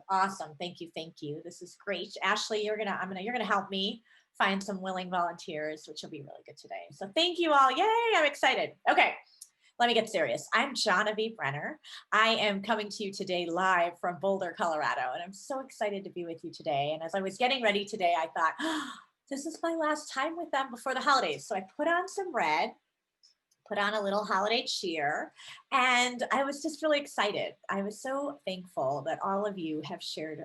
Awesome. Thank you. Thank you. This is great. Ashley, you're gonna help me find some willing volunteers, which will be really good today. So thank you all. Yay, I'm excited. Okay, let me get serious. I'm Jahnavi Brenner. I am coming to you today live from Boulder, Colorado, and I'm so excited to be with you today. And as I was getting ready today, I thought, oh, this is my last time with them before the holidays. So I put on some red, put on a little holiday cheer, and I was just really excited. I was so thankful that all of you have shared,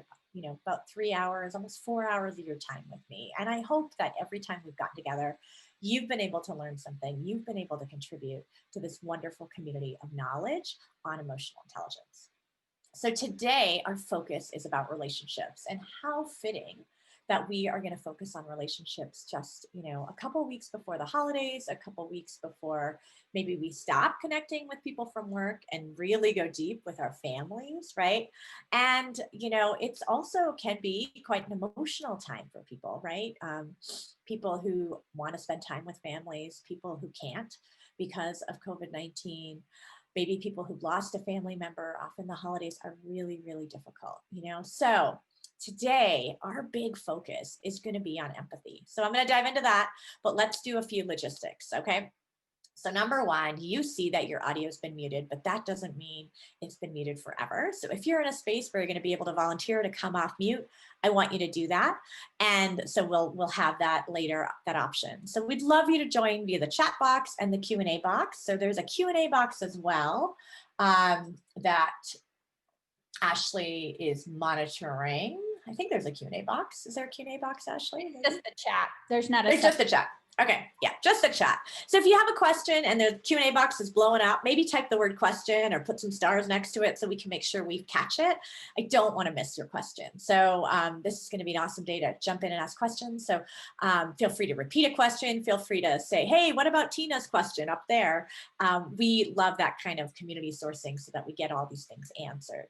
about 3 hours, almost 4 hours of your time with me. And I hope that every time we've gotten together, you've been able to learn something. You've been able to contribute to this wonderful community of knowledge on emotional intelligence. So today, our focus is about relationships, and how fitting that we are going to focus on relationships just, a couple weeks before the holidays, a couple weeks before maybe we stop connecting with people from work and really go deep with our families, right? And, it's also can be quite an emotional time for people, right? People who want to spend time with families, people who can't because of COVID-19, maybe people who've lost a family member. Often the holidays are really, really difficult, So today, our big focus is going to be on empathy. So I'm going to dive into that, but let's do a few logistics, okay? So number one, you see that your audio has been muted, but that doesn't mean it's been muted forever. So if you're in a space where you're going to be able to volunteer to come off mute, I want you to do that. And so we'll have that later, that option. So we'd love you to join via the chat box and the Q&A box. So there's a Q&A box as well that Ashley is monitoring. I think there's a Q&A box. Is there a Q&A box, Ashley? It's just the chat. There's not a There's just the chat. Okay, yeah, just the chat. So if you have a question and the Q&A box is blowing up, maybe type the word question or put some stars next to it so we can make sure we catch it. I don't want to miss your question. So this is going to be an awesome day to jump in and ask questions. So feel free to repeat a question. Feel free to say, hey, what about Tina's question up there? We love that kind of community sourcing so that we get all these things answered.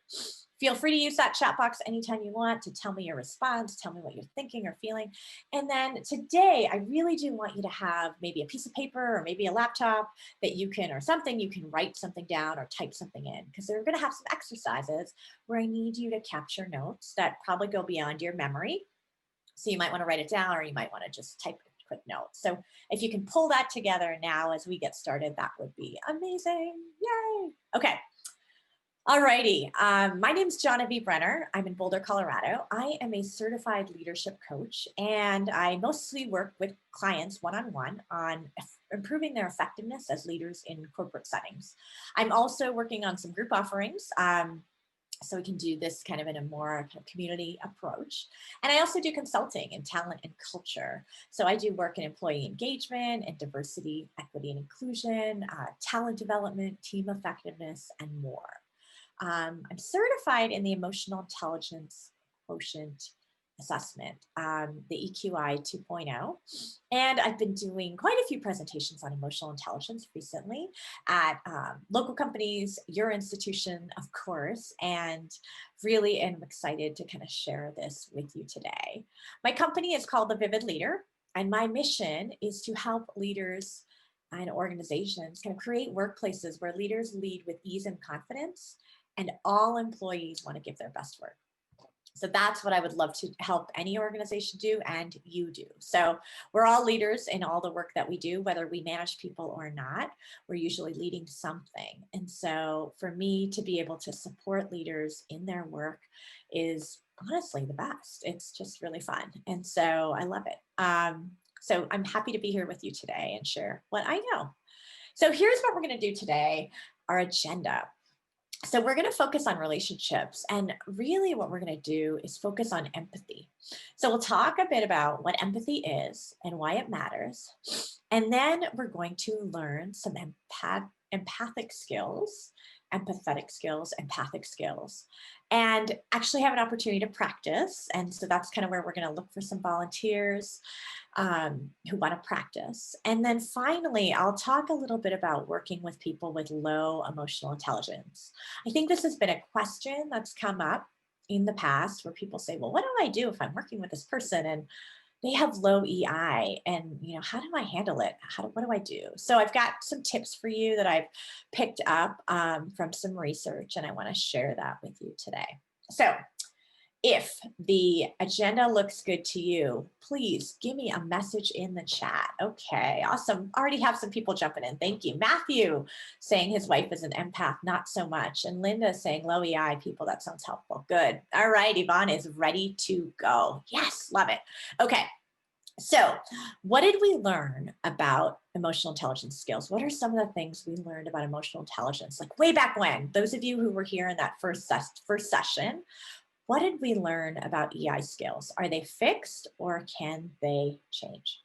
Feel free to use that chat box anytime you want to tell me your response, tell me what you're thinking or feeling. And then today, I really do want you to have maybe a piece of paper or maybe a laptop that you can, or something, you can write something down or type something in, because they're going to have some exercises where I need you to capture notes that probably go beyond your memory. So you might want to write it down, or you might want to just type a quick note. So if you can pull that together now as we get started, that would be amazing. Yay. Okay. Alrighty, my name is Jahnavi Brenner. I'm in Boulder, Colorado. I am a certified leadership coach, and I mostly work with clients one-on-one on improving their effectiveness as leaders in corporate settings. I'm also working on some group offerings, so we can do this kind of in a more kind of community approach. And I also do consulting in talent and culture. So I do work in employee engagement and diversity, equity and inclusion, talent development, team effectiveness, and more. I'm certified in the emotional intelligence quotient assessment, the EQI 2.0. And I've been doing quite a few presentations on emotional intelligence recently at local companies, your institution, of course, and really am excited to kind of share this with you today. My company is called The Vivid Leader, and my mission is to help leaders and organizations kind of create workplaces where leaders lead with ease and confidence, and all employees want to give their best work. So that's what I would love to help any organization do, and you do. So we're all leaders in all the work that we do, whether we manage people or not. We're usually leading something. And so for me to be able to support leaders in their work is honestly the best. It's just really fun. And so I love it. So I'm happy to be here with you today and share what I know. So here's what we're going to do today, our agenda. So we're going to focus on relationships, and really what we're going to do is focus on empathy. So we'll talk a bit about what empathy is and why it matters. And then we're going to learn some empathic skills, empathetic skills, empathic skills, and actually have an opportunity to practice. And so that's kind of where we're going to look for some volunteers who want to practice. And then finally, I'll talk a little bit about working with people with low emotional intelligence. I think this has been a question that's come up in the past where people say, well, what do I do if I'm working with this person and they have low EI, and how do I handle it? What do I do? So I've got some tips for you that I've picked up from some research, and I want to share that with you today. So If the agenda looks good to you, please give me a message in the chat. Okay, awesome. Already have some people jumping in. Thank you. Matthew saying his wife is an empath, not so much. And Linda saying low EI people, that sounds helpful. Good. All right, Yvonne is ready to go. Yes, love it. Okay. So what did we learn about emotional intelligence skills? What are some of the things we learned about emotional intelligence? Like way back when, those of you who were here in that first session, what did we learn about EI skills? Are they fixed or can they change?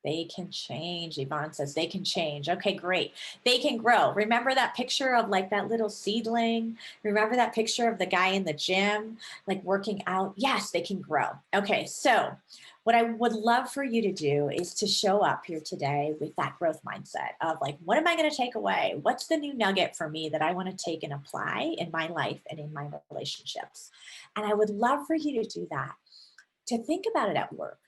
They can change. Yvonne says they can change. Okay, great. They can grow. Remember that picture of like that little seedling? Remember that picture of the guy in the gym, like working out? Yes, they can grow. Okay, so what I would love for you to do is to show up here today with that growth mindset of like, what am I going to take away? What's the new nugget for me that I want to take and apply in my life and in my relationships? And I would love for you to do that, to think about it at work,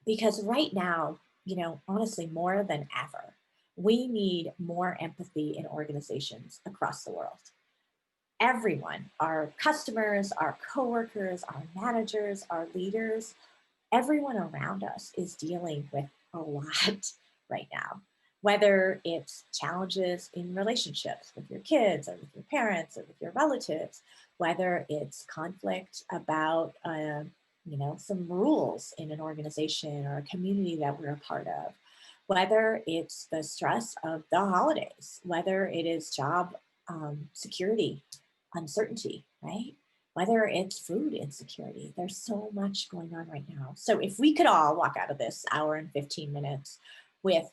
because right now, you know, honestly, more than ever, we need more empathy in organizations across the world. Everyone, our customers, our coworkers, our managers, our leaders, everyone around us is dealing with a lot right now, whether it's challenges in relationships with your kids or with your parents or with your relatives, whether it's conflict about you know, some rules in an organization or a community that we're a part of, whether it's the stress of the holidays, whether it is job security, uncertainty, right? Whether it's food insecurity. There's so much going on right now. So if we could all walk out of this hour and 15 minutes with,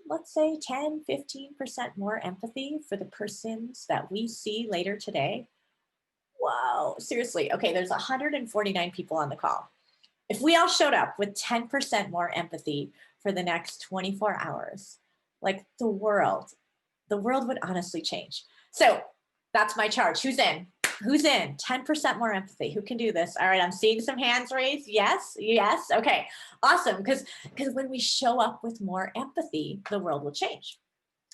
let's say 10, 15% more empathy for the persons that we see later today. Whoa, seriously. Okay, there's 149 people on the call. If we all showed up with 10% more empathy for the next 24 hours, like the world would honestly change. So that's my charge. Who's in? Who's in? 10% more empathy. Who can do this? All right, I'm seeing some hands raised. Yes, yes. Okay, awesome. Because when we show up with more empathy, the world will change.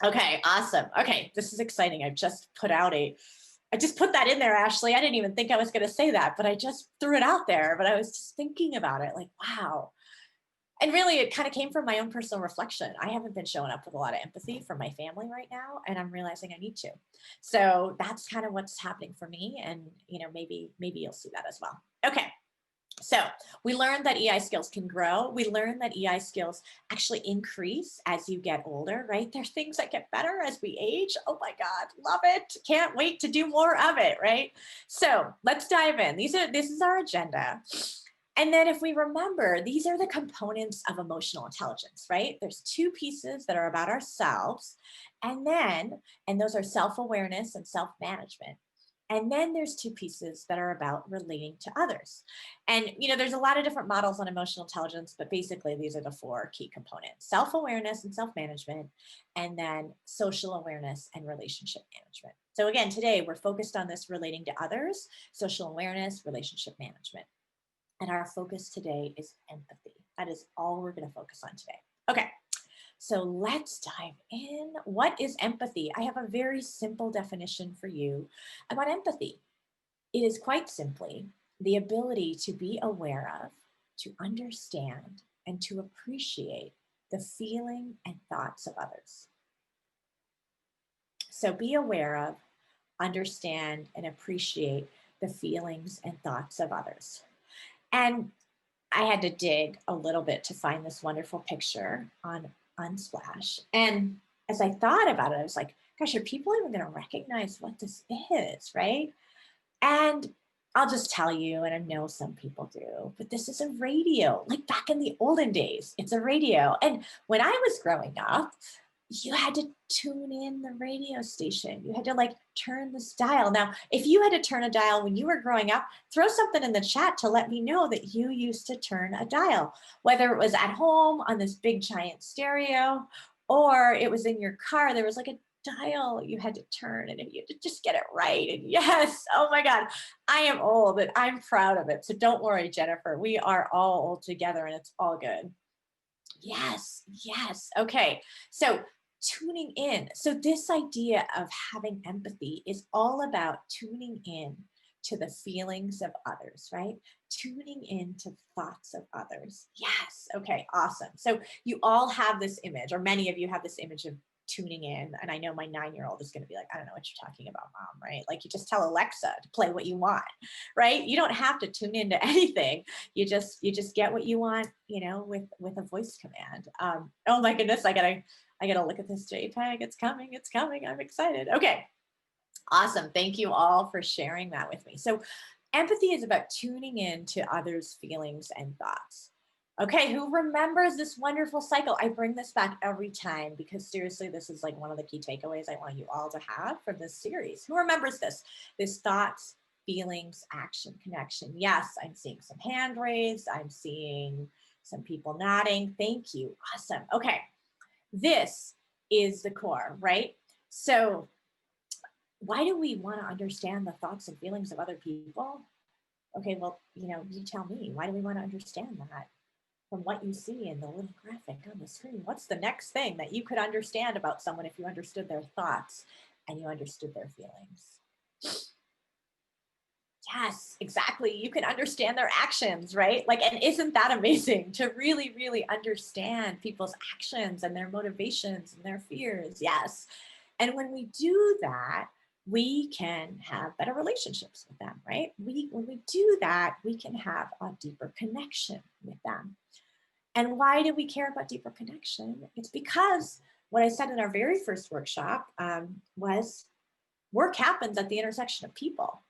Okay, awesome. Okay, this is exciting. I just put that in there, Ashley. I didn't even think I was going to say that, but I just threw it out there. But I was just thinking about it, like, wow. And really, it kind of came from my own personal reflection. I haven't been showing up with a lot of empathy for my family right now, and I'm realizing I need to. So that's kind of what's happening for me. And, you know, maybe you'll see that as well. Okay. So we learned that EI skills can grow. We learned that EI skills actually increase as you get older, right? There's things that get better as we age. Oh my God, love it. Can't wait to do more of it, right? So let's dive in. This is our agenda. And then if we remember, these are the components of emotional intelligence, right? There's two pieces that are about ourselves. And those are self-awareness and self-management. And then there's two pieces that are about relating to others. And, you know, there's a lot of different models on emotional intelligence, but basically these are the four key components: self-awareness and self-management, and then social awareness and relationship management. So again, today we're focused on this relating to others, social awareness, relationship management. And our focus today is empathy. That is all we're going to focus on today. Okay. So let's dive in. What is empathy? I have a very simple definition for you about empathy. It is quite simply the ability to be aware of, to understand, and to appreciate the feeling and thoughts of others. So be aware of, understand, and appreciate the feelings and thoughts of others. And I had to dig a little bit to find this wonderful picture on Unsplash. And as I thought about it, I was like, gosh, are people even going to recognize what this is, right? And I'll just tell you, and I know some people do, but this is a radio, like back in the olden days, it's a radio. And when I was growing up, you had to tune in the radio station. You had to like turn this dial. Now, if you had to turn a dial when you were growing up, throw something in the chat to let me know that you used to turn a dial, whether it was at home on this big giant stereo, or it was in your car. There was like a dial you had to turn, and you had to just get it right. And yes, oh my God, I am old and I'm proud of it. So don't worry, Jennifer, we are all old together and it's all good. Yes, yes. Okay. So tuning in. So this idea of having empathy is all about tuning in to the feelings of others, right? Tuning in to thoughts of others. Yes. Okay, awesome. So you all have this image, or many of you have this image of tuning in. And I know my 9-year-old is going to be like, I don't know what you're talking about, mom, right? Like you just tell Alexa to play what you want, right? You don't have to tune into anything. You just get what you want, with a voice command. Oh my goodness, I gotta look at this JPEG. It's coming. It's coming. I'm excited. Okay. Awesome. Thank you all for sharing that with me. So empathy is about tuning in to others' feelings and thoughts. Okay, who remembers this wonderful cycle? I bring this back every time because seriously, this is like one of the key takeaways I want you all to have from this series. Who remembers this? This thoughts, feelings, action, connection. Yes, I'm seeing some hand raised. I'm seeing some people nodding. Thank you. Awesome. Okay, this is the core, right? So why do we want to understand the thoughts and feelings of other people? Okay, well, you tell me, why do we want to understand that? From what you see in the little graphic on the screen, what's the next thing that you could understand about someone if you understood their thoughts and you understood their feelings? Yes, exactly. You can understand their actions, right? Like, and isn't that amazing to really, really understand people's actions and their motivations and their fears? Yes. And when we do that, we can have better relationships with them, right? When we do that, we can have a deeper connection with them. And why do we care about deeper connection? It's because what I said in our very first workshop was work happens at the intersection of people.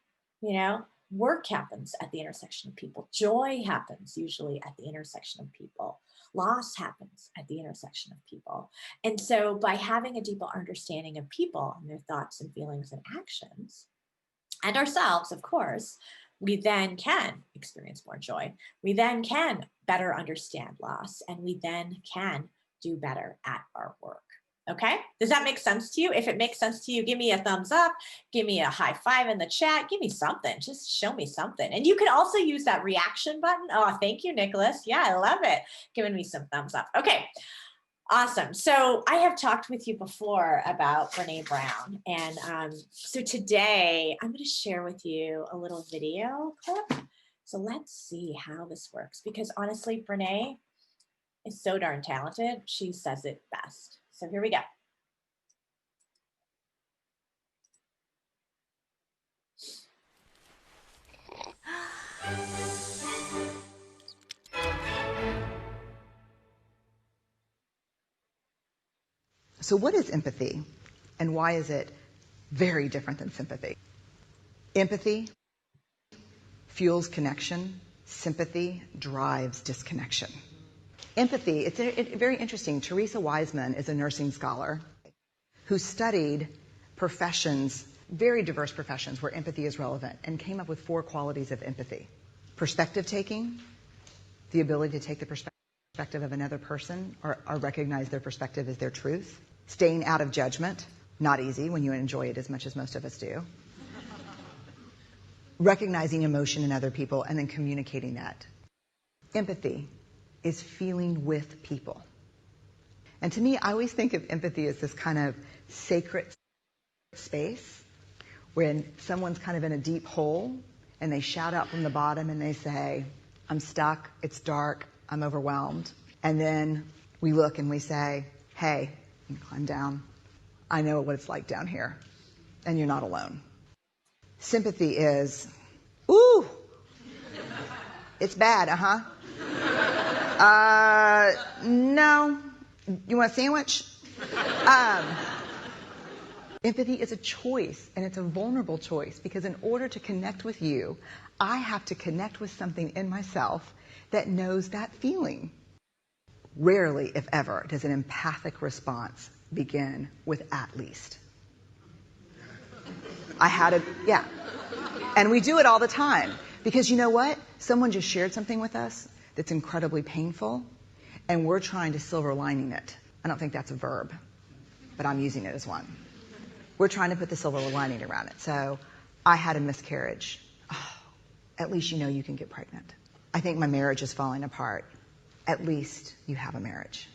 Work happens at the intersection of people. Joy happens usually at the intersection of people. Loss happens at the intersection of people. And so by having a deeper understanding of people and their thoughts and feelings and actions, and ourselves, of course, we then can experience more joy. We then can better understand loss, and we then can do better at our work. Okay, does that make sense to you? If it makes sense to you, give me a thumbs up, give me a high five in the chat, give me something, just show me something. And you can also use that reaction button. Oh, thank you, Nicholas. Yeah, I love it. Giving me some thumbs up. Okay, awesome. So I have talked with you before about Brene Brown. And so today I'm going to share with you a little video clip. So let's see how this works, because honestly, Brene is so darn talented. She says it best. So here we go. So what is empathy, and why is it very different than sympathy? Empathy fuels connection. Sympathy drives disconnection. Empathy, it's very interesting. Teresa Wiseman is a nursing scholar who studied professions, very diverse professions where empathy is relevant, and came up with 4 qualities of empathy. Perspective taking, the ability to take the perspective of another person or recognize their perspective as their truth. Staying out of judgment, not easy when you enjoy it as much as most of us do. Recognizing emotion in other people and then communicating that. Empathy is feeling with people. And to me, I always think of empathy as this kind of sacred space when someone's kind of in a deep hole and they shout out from the bottom and they say, I'm stuck, it's dark, I'm overwhelmed. And then we look and we say, hey, you can climb down. I know what it's like down here, and you're not alone. Sympathy is, ooh, it's bad, no, you want a sandwich? Empathy is a choice, and it's a vulnerable choice, because in order to connect with you, I have to connect with something in myself that knows that feeling. Rarely, if ever, does an empathic response begin with at least. Yeah. And we do it all the time. Because you know what? Someone just shared something with us that's incredibly painful, and we're trying to silver lining it. I don't think that's a verb, but I'm using it as one. We're trying to put the silver lining around it. So, I had a miscarriage. Oh, at least you know you can get pregnant. I think my marriage is falling apart. At least you have a marriage.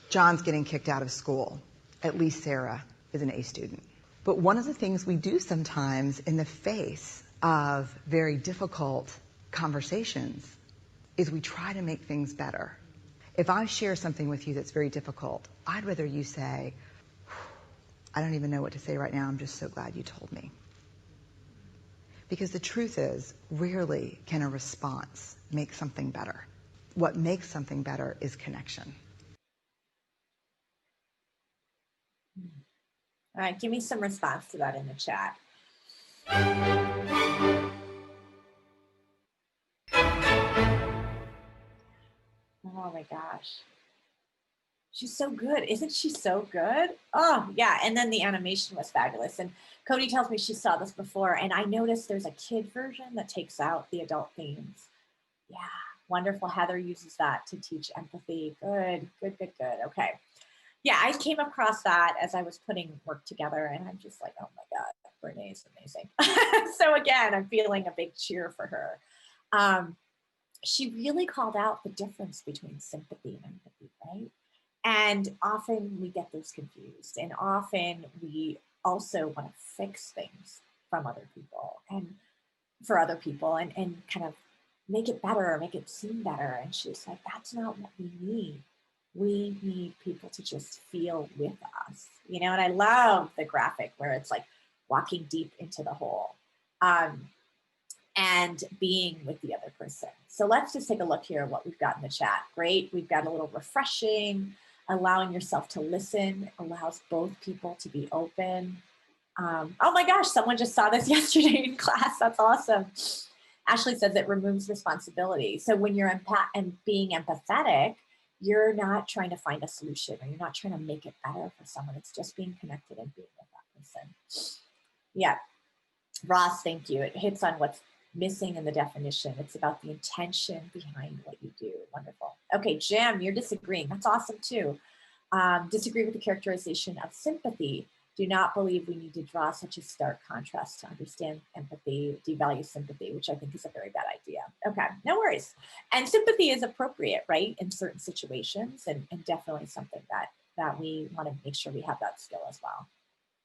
John's getting kicked out of school. At least Sarah is an A student. But one of the things we do sometimes in the face of very difficult conversations is we try to make things better. If I share something with you that's very difficult, I'd rather you say, I don't even know what to say right now. I'm just so glad you told me. Because the truth is, rarely can a response make something better. What makes something better is connection. All right, give me some response to that in the chat. Oh my gosh. She's so good. Isn't she so good? Oh, yeah. And then the animation was fabulous. And Cody tells me she saw this before. And I noticed there's a kid version that takes out the adult themes. Yeah, wonderful. Heather uses that to teach empathy. Good, good, good, good. Okay. Yeah, I came across that as I was putting work together. And I'm just like, oh my God, Brené's amazing. So again, I'm feeling a big cheer for her. She really called out the difference between sympathy and empathy, right? And often we get those confused, and often we also want to fix things from other people and for other people and kind of make it better or make it seem better. And she's like, that's not what we need. We need people to just feel with us, you know? And I love the graphic where it's like walking deep into the hole. And being with the other person. So let's just take a look here at what we've got in the chat. Great, we've got a little refreshing, allowing yourself to listen, allows both people to be open. Oh my gosh, someone just saw this yesterday in class, that's awesome. Ashley says it removes responsibility. So when you're being empathetic, you're not trying to find a solution or you're not trying to make it better for someone. It's just being connected and being with that person. Yeah, Ross, thank you. It hits on what's missing in the definition. It's about the intention behind what you do. Wonderful. Okay, Jim, you're disagreeing. That's awesome too. Disagree with the characterization of sympathy. Do not believe we need to draw such a stark contrast to understand empathy, devalue sympathy, which I think is a very bad idea. Okay, no worries. And sympathy is appropriate, right, in certain situations, and definitely something that we want to make sure we have that skill as well.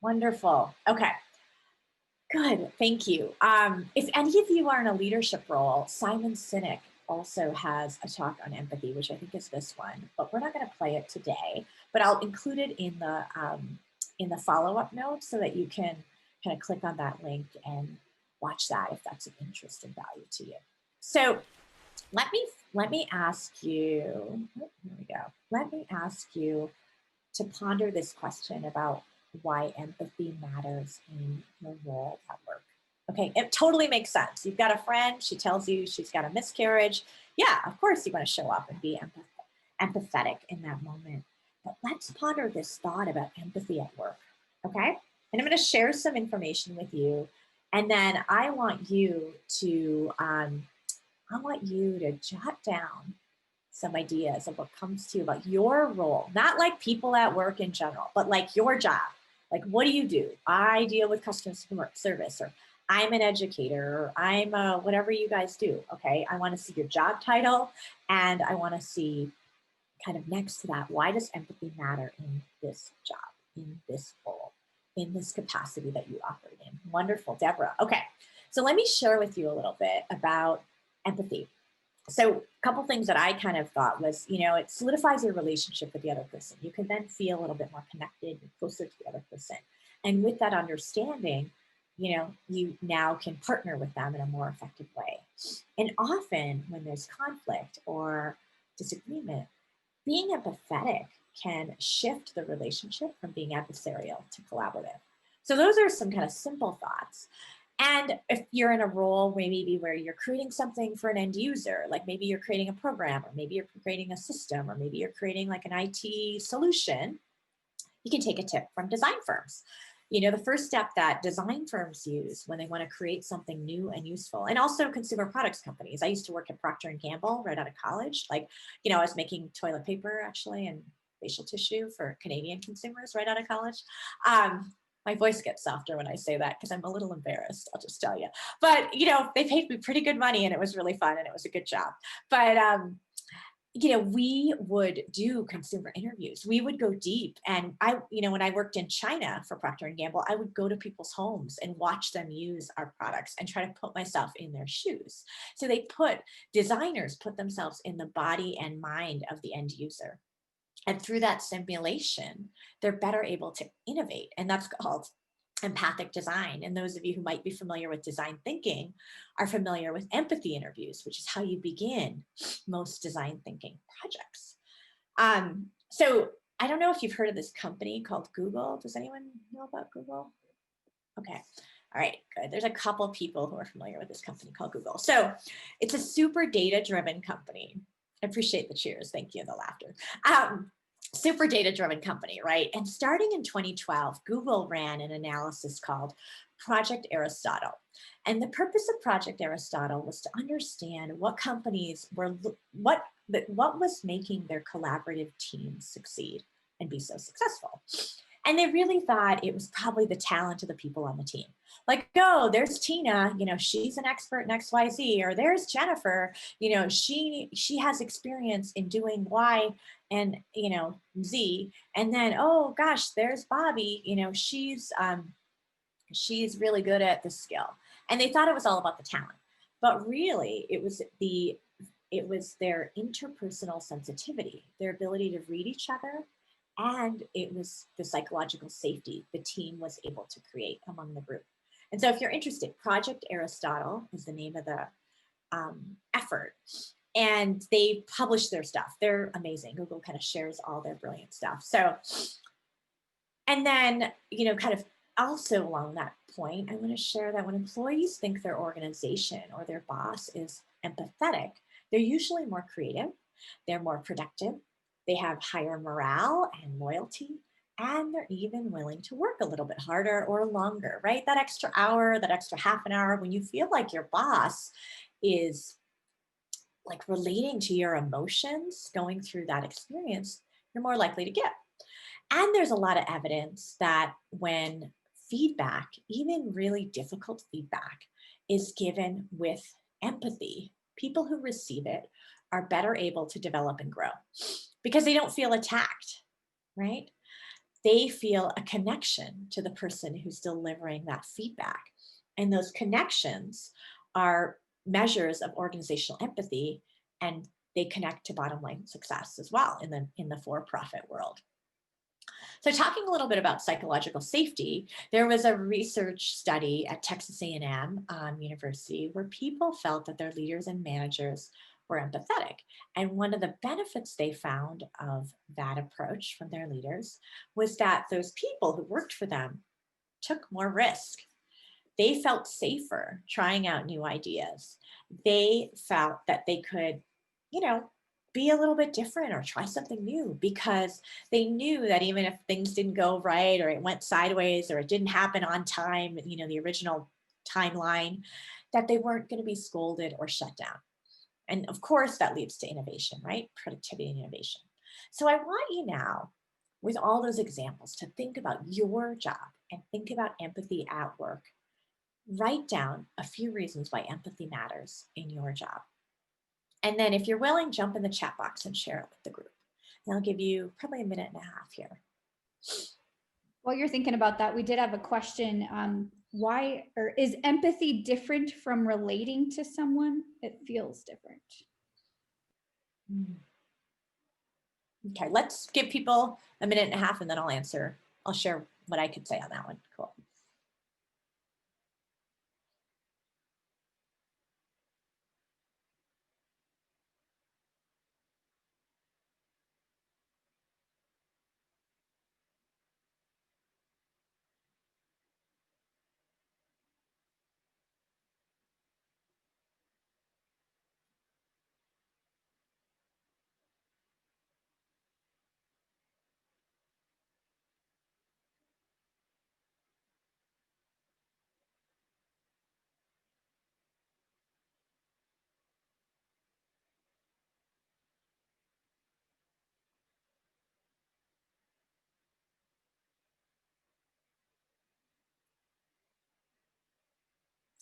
Wonderful. Okay. Good, thank you. If any of you are in a leadership role, Simon Sinek also has a talk on empathy, which I think is this one, but we're not going to play it today. But I'll include it in the follow-up notes so that you can kind of click on that link and watch that if that's of interest and value to you. So let me ask you. Oh, here we go. Let me ask you to ponder this question about why empathy matters in your role at work. Okay, it totally makes sense. You've got a friend, she tells you she's got a miscarriage. Yeah, of course you want to show up and be empathetic in that moment. But let's ponder this thought about empathy at work, okay? And I'm going to share some information with you. And then I want you to jot down some ideas of what comes to you about your role, not like people at work in general, but like your job. Like, what do you do? I deal with customer service, or I'm an educator, or I'm whatever you guys do, okay? I wanna see your job title, and I wanna see kind of next to that, why does empathy matter in this job, in this role, in this capacity that you operate in? Wonderful, Deborah. Okay, so let me share with you a little bit about empathy. So a couple things that I kind of thought was, it solidifies your relationship with the other person. You can then feel a little bit more connected, closer to the other person. And with that understanding, you now can partner with them in a more effective way. And often when there's conflict or disagreement, being empathetic can shift the relationship from being adversarial to collaborative. So those are some kind of simple thoughts. And if you're in a role maybe where you're creating something for an end user, like maybe you're creating a program, or maybe you're creating a system, or maybe you're creating like an IT solution, you can take a tip from design firms. The first step that design firms use when they want to create something new and useful, and also consumer products companies. I used to work at Procter & Gamble right out of college. I was making toilet paper actually and facial tissue for Canadian consumers right out of college. My voice gets softer when I say that because I'm a little embarrassed, I'll just tell you. But, they paid me pretty good money and it was really fun and it was a good job. But we would do consumer interviews. We would go deep. And when I worked in China for Procter and Gamble, I would go to people's homes and watch them use our products and try to put myself in their shoes. So designers put themselves in the body and mind of the end user. And through that simulation, they're better able to innovate. And that's called empathic design. And those of you who might be familiar with design thinking are familiar with empathy interviews, which is how you begin most design thinking projects. So I don't know if you've heard of this company called Google. Does anyone know about Google? Okay. All right, good. There's a couple people who are familiar with this company called Google. So it's a super data-driven company. I appreciate the cheers. Thank you, and the laughter. Super data-driven company, right? And starting in 2012, Google ran an analysis called Project Aristotle. And the purpose of Project Aristotle was to understand what companies what was making their collaborative teams succeed and be so successful. And they really thought it was probably the talent of the people on the team. Like, oh, there's Tina, she's an expert in XYZ, or there's Jennifer, she has experience in doing Y and, Z. And then, oh gosh, there's Bobby, she's really good at this skill. And they thought it was all about the talent. But really, it was their interpersonal sensitivity, their ability to read each other, and it was the psychological safety the team was able to create among the group. And so if you're interested, Project Aristotle is the name of the effort. And they publish their stuff. They're amazing. Google kind of shares all their brilliant stuff. So, and then, kind of also along that point, I want to share that when employees think their organization or their boss is empathetic, they're usually more creative, they're more productive, they have higher morale and loyalty, and they're even willing to work a little bit harder or longer, right? That extra hour, that extra half an hour, when you feel like your boss is like relating to your emotions going through that experience, you're more likely to give. And there's a lot of evidence that when feedback, even really difficult feedback, is given with empathy, people who receive it are better able to develop and grow because they don't feel attacked, right? They feel a connection to the person who's delivering that feedback. And those connections are measures of organizational empathy, and they connect to bottom line success as well in the for-profit world. So talking a little bit about psychological safety, there was a research study at Texas A&M University where people felt that their leaders and managers were empathetic. And one of the benefits they found of that approach from their leaders was that those people who worked for them took more risk. They felt safer trying out new ideas. They felt that they could, be a little bit different or try something new because they knew that even if things didn't go right or it went sideways or it didn't happen on time, the original timeline, that they weren't going to be scolded or shut down. And of course, that leads to innovation, right? Productivity and innovation. So I want you now, with all those examples, to think about your job and think about empathy at work. Write down a few reasons why empathy matters in your job. And then if you're willing, jump in the chat box and share it with the group. And I'll give you probably a minute and a half here. While you're thinking about that, we did have a question. Why, or is empathy different from relating to someone? It feels different. Okay, let's give people a minute and a half and then I'll share what I could say on that one. Cool.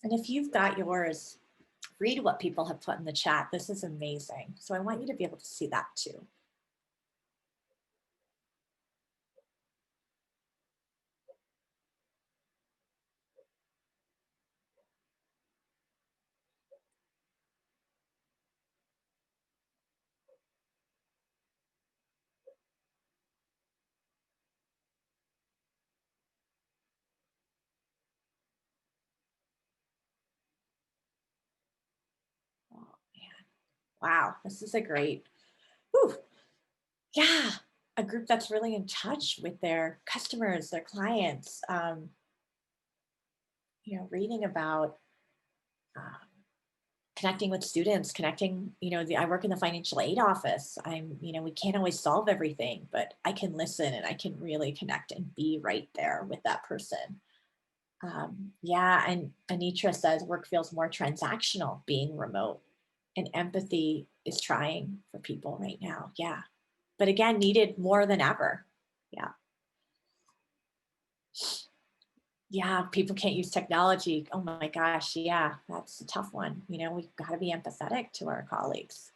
And if you've got yours, read what people have put in the chat. This is amazing. So I want you to be able to see that too. Oh, man. Wow, this is a great, whew, yeah, a group that's really in touch with their customers, their clients. You know, reading about um, connecting with students, connecting, you know, I work in the financial aid office. You know, we can't always solve everything, but I can listen and I can really connect and be right there with that person. Yeah, and Anitra says work feels more transactional being remote, and empathy is trying for people right now. Yeah, but again, needed more than ever. Yeah. Yeah, people can't use technology. Oh my gosh, yeah, that's a tough one. You know, we've got to be empathetic to our colleagues,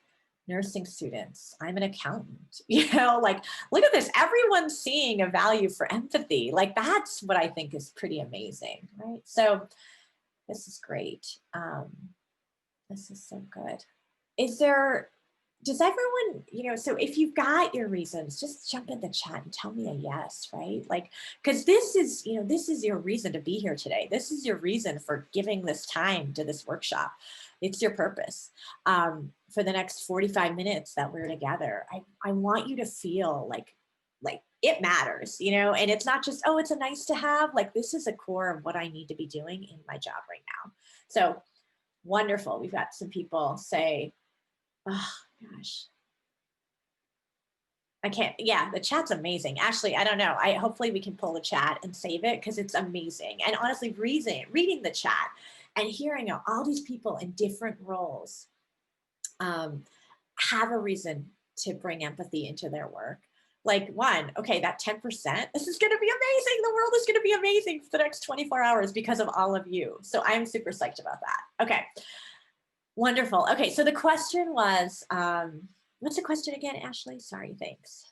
nursing students. I'm an accountant. You know, like, look at this. Everyone's seeing a value for empathy. Like, that's what I think is pretty amazing, right? So this is great. This is so good. Does everyone, you know, so if you've got your reasons, just jump in the chat and tell me a yes, right? Like, because this is, you know, this is your reason to be here today. This is your reason for giving this time to this workshop. It's your purpose. For the next 45 minutes that we're together, I want you to feel like it matters, you know, and it's not just, oh, it's a nice to have, like, this is a core of what I need to be doing in my job right now. So wonderful. We've got some people say, oh gosh, I can't, yeah, the chat's amazing. Ashley, I don't know. Hopefully we can pull the chat and save it because it's amazing. And honestly, reading the chat and hearing all these people in different roles have a reason to bring empathy into their work. Like, one, okay, that 10%, this is going to be amazing. The world is going to be amazing for the next 24 hours because of all of you. So I'm super psyched about that. Okay, wonderful. Okay, so the question was, what's the question again, Ashley? Sorry, thanks.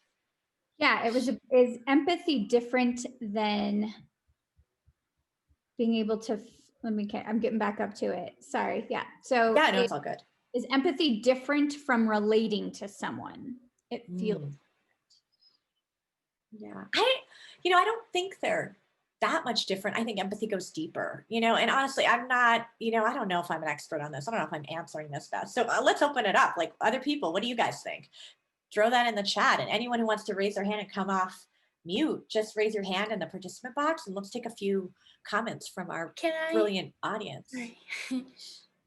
Yeah, it was, is empathy different than being able to, I'm getting back up to it. Sorry. Yeah. So yeah, no, it's all good. Is empathy different from relating to someone? It feels. Yeah, I don't think they're that much different. I think empathy goes deeper, you know, and honestly, I'm not, you know, I don't know if I'm an expert on this. I don't know if I'm answering this best. So let's open it up. Like, other people, what do you guys think? Throw that in the chat, and anyone who wants to raise their hand and come off mute, just raise your hand in the participant box, and let's take a few comments from our brilliant audience. Right.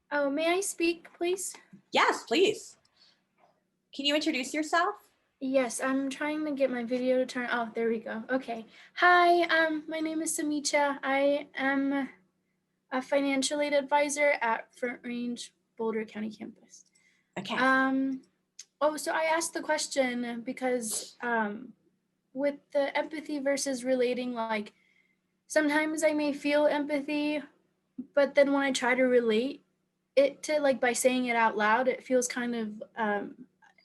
Oh, may I speak, please? Yes, please. Can you introduce yourself? Yes, I'm trying to get my video to turn. Oh, there we go. Okay. Hi, my name is Samicha. I am a financial aid advisor at Front Range Boulder County campus. Okay. So I asked the question because with the empathy versus relating, like, sometimes I may feel empathy, but then when I try to relate it to, like, by saying it out loud, it feels kind of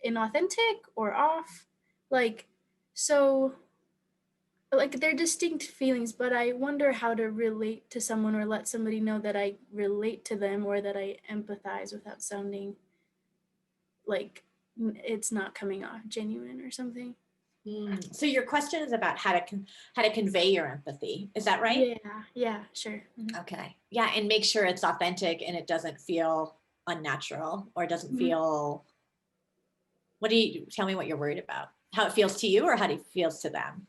inauthentic or off. Like, so, like, they're distinct feelings, but I wonder how to relate to someone or let somebody know that I relate to them or that I empathize without sounding like it's not coming off genuine or something. So your question is about how to convey your empathy. Is that right? Yeah, sure. Mm-hmm. Okay. Yeah, and make sure it's authentic and it doesn't feel unnatural or doesn't feel. Tell me what you're worried about? How it feels to you or how it feels to them?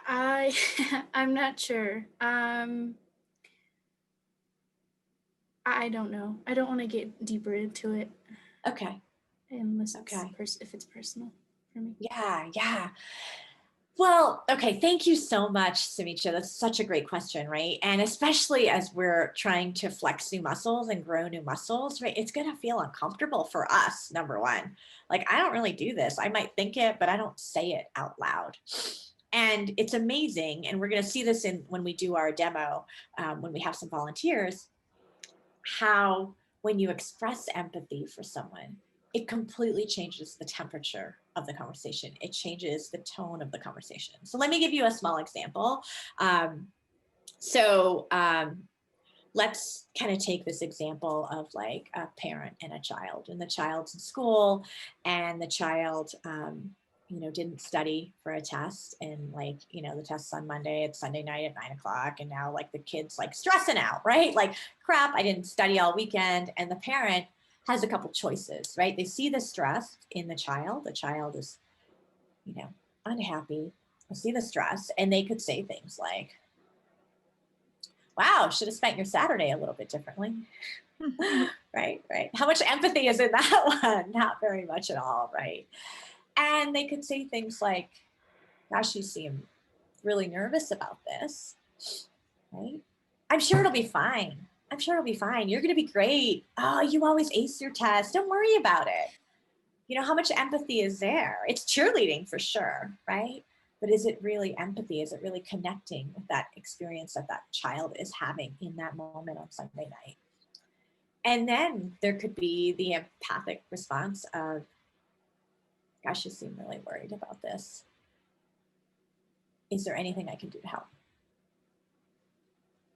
I'm not sure. I don't know. I don't want to get deeper into it. Okay. Unless if it's personal for me. Yeah. Well, okay. Thank you so much, Samicha. That's such a great question, right? And especially as we're trying to flex new muscles and grow new muscles, right? It's going to feel uncomfortable for us, number one. Like, I don't really do this. I might think it, but I don't say it out loud. And it's amazing. And we're going to see this when we do our demo, when we have some volunteers. how when you express empathy for someone, it completely changes the temperature of the conversation. It changes the tone of the conversation. So let me give you a small example. Let's kind of take this example of like a parent and a child, and the child's in school, and the child, didn't study for a test, and like, the test's on Monday, it's Sunday night at 9 o'clock. And now like the kid's like stressing out, right? Like, crap, I didn't study all weekend. And the parent has a couple choices, right? They see the stress in the child. The child is, unhappy. They see the stress, and they could say things like, wow, should have spent your Saturday a little bit differently. Right. How much empathy is in that one? Not very much at all, right? And they could say things like, gosh, you seem really nervous about this, right? I'm sure it'll be fine. You're going to be great. Oh, you always ace your test. Don't worry about it. How much empathy is there? It's cheerleading for sure, right? But is it really empathy? Is it really connecting with that experience that that child is having in that moment on Sunday night? And then there could be the empathic response of, gosh, you seem really worried about this. Is there anything I can do to help?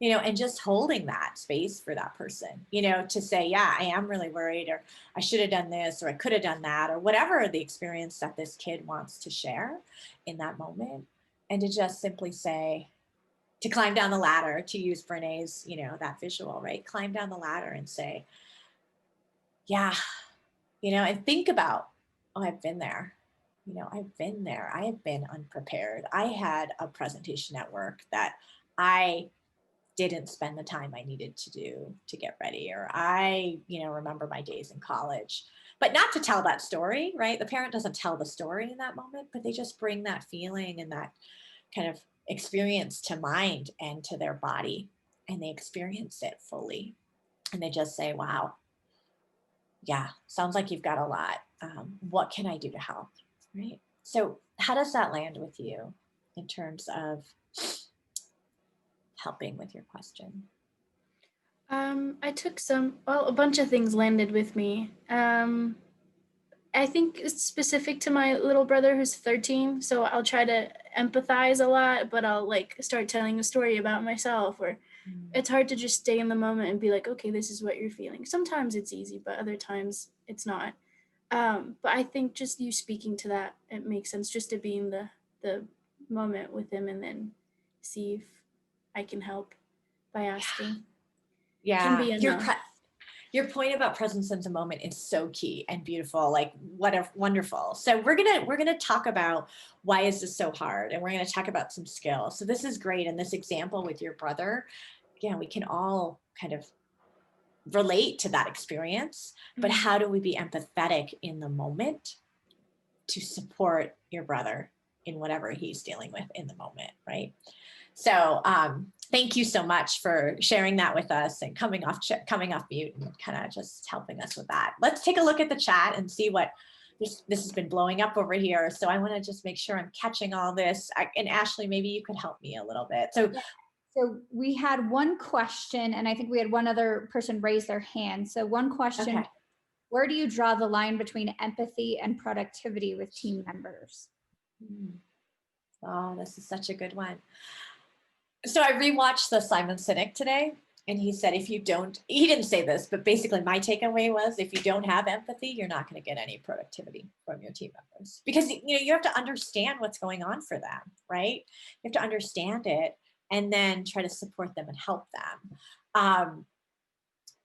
And just holding that space for that person, to say, yeah, I am really worried, or I should have done this, or I could have done that, or whatever the experience that this kid wants to share in that moment. And to just simply say, to climb down the ladder, to use Brené's, that visual, right? Climb down the ladder and say, yeah, and think about, oh, I've been there. I've been there. I have been unprepared. I had a presentation at work that I didn't spend the time I needed to do to get ready, or I, remember my days in college, but not to tell that story, right? The parent doesn't tell the story in that moment, but they just bring that feeling and that kind of experience to mind and to their body, and they experience it fully. And they just say, wow, yeah, sounds like you've got a lot. What can I do to help? Right. So how does that land with you in terms of helping with your question? I took a bunch of things landed with me. I think it's specific to my little brother who's 13. So I'll try to empathize a lot, but I'll like start telling a story about myself, or it's hard to just stay in the moment and be like, okay, this is what you're feeling. Sometimes it's easy, but other times it's not. But I think just you speaking to that, it makes sense, just to be in the moment with him, and then see if I can help by asking. Can be enough. Your point about presence in the moment is so key and beautiful. Like, what a wonderful. So we're gonna talk about why is this so hard, and we're gonna talk about some skills. So this is great. And this example with your brother, again, we can all kind of relate to that experience, but how do we be empathetic in the moment to support your brother in whatever he's dealing with in the moment, right? So thank you so much for sharing that with us and coming off mute and kind of just helping us with that. Let's take a look at the chat and see what this has been blowing up over here. So I want to just make sure I'm catching all this. And Ashley, maybe you could help me a little bit. So we had one question, and I think we had one other person raise their hand. So one question, okay. Where do you draw the line between empathy and productivity with team members? Oh, this is such a good one. So I rewatched the Simon Sinek today, and he said, he didn't say this, but basically my takeaway was, if you don't have empathy, you're not going to get any productivity from your team members, because you have to understand what's going on for them, right? You have to understand it and then try to support them and help them.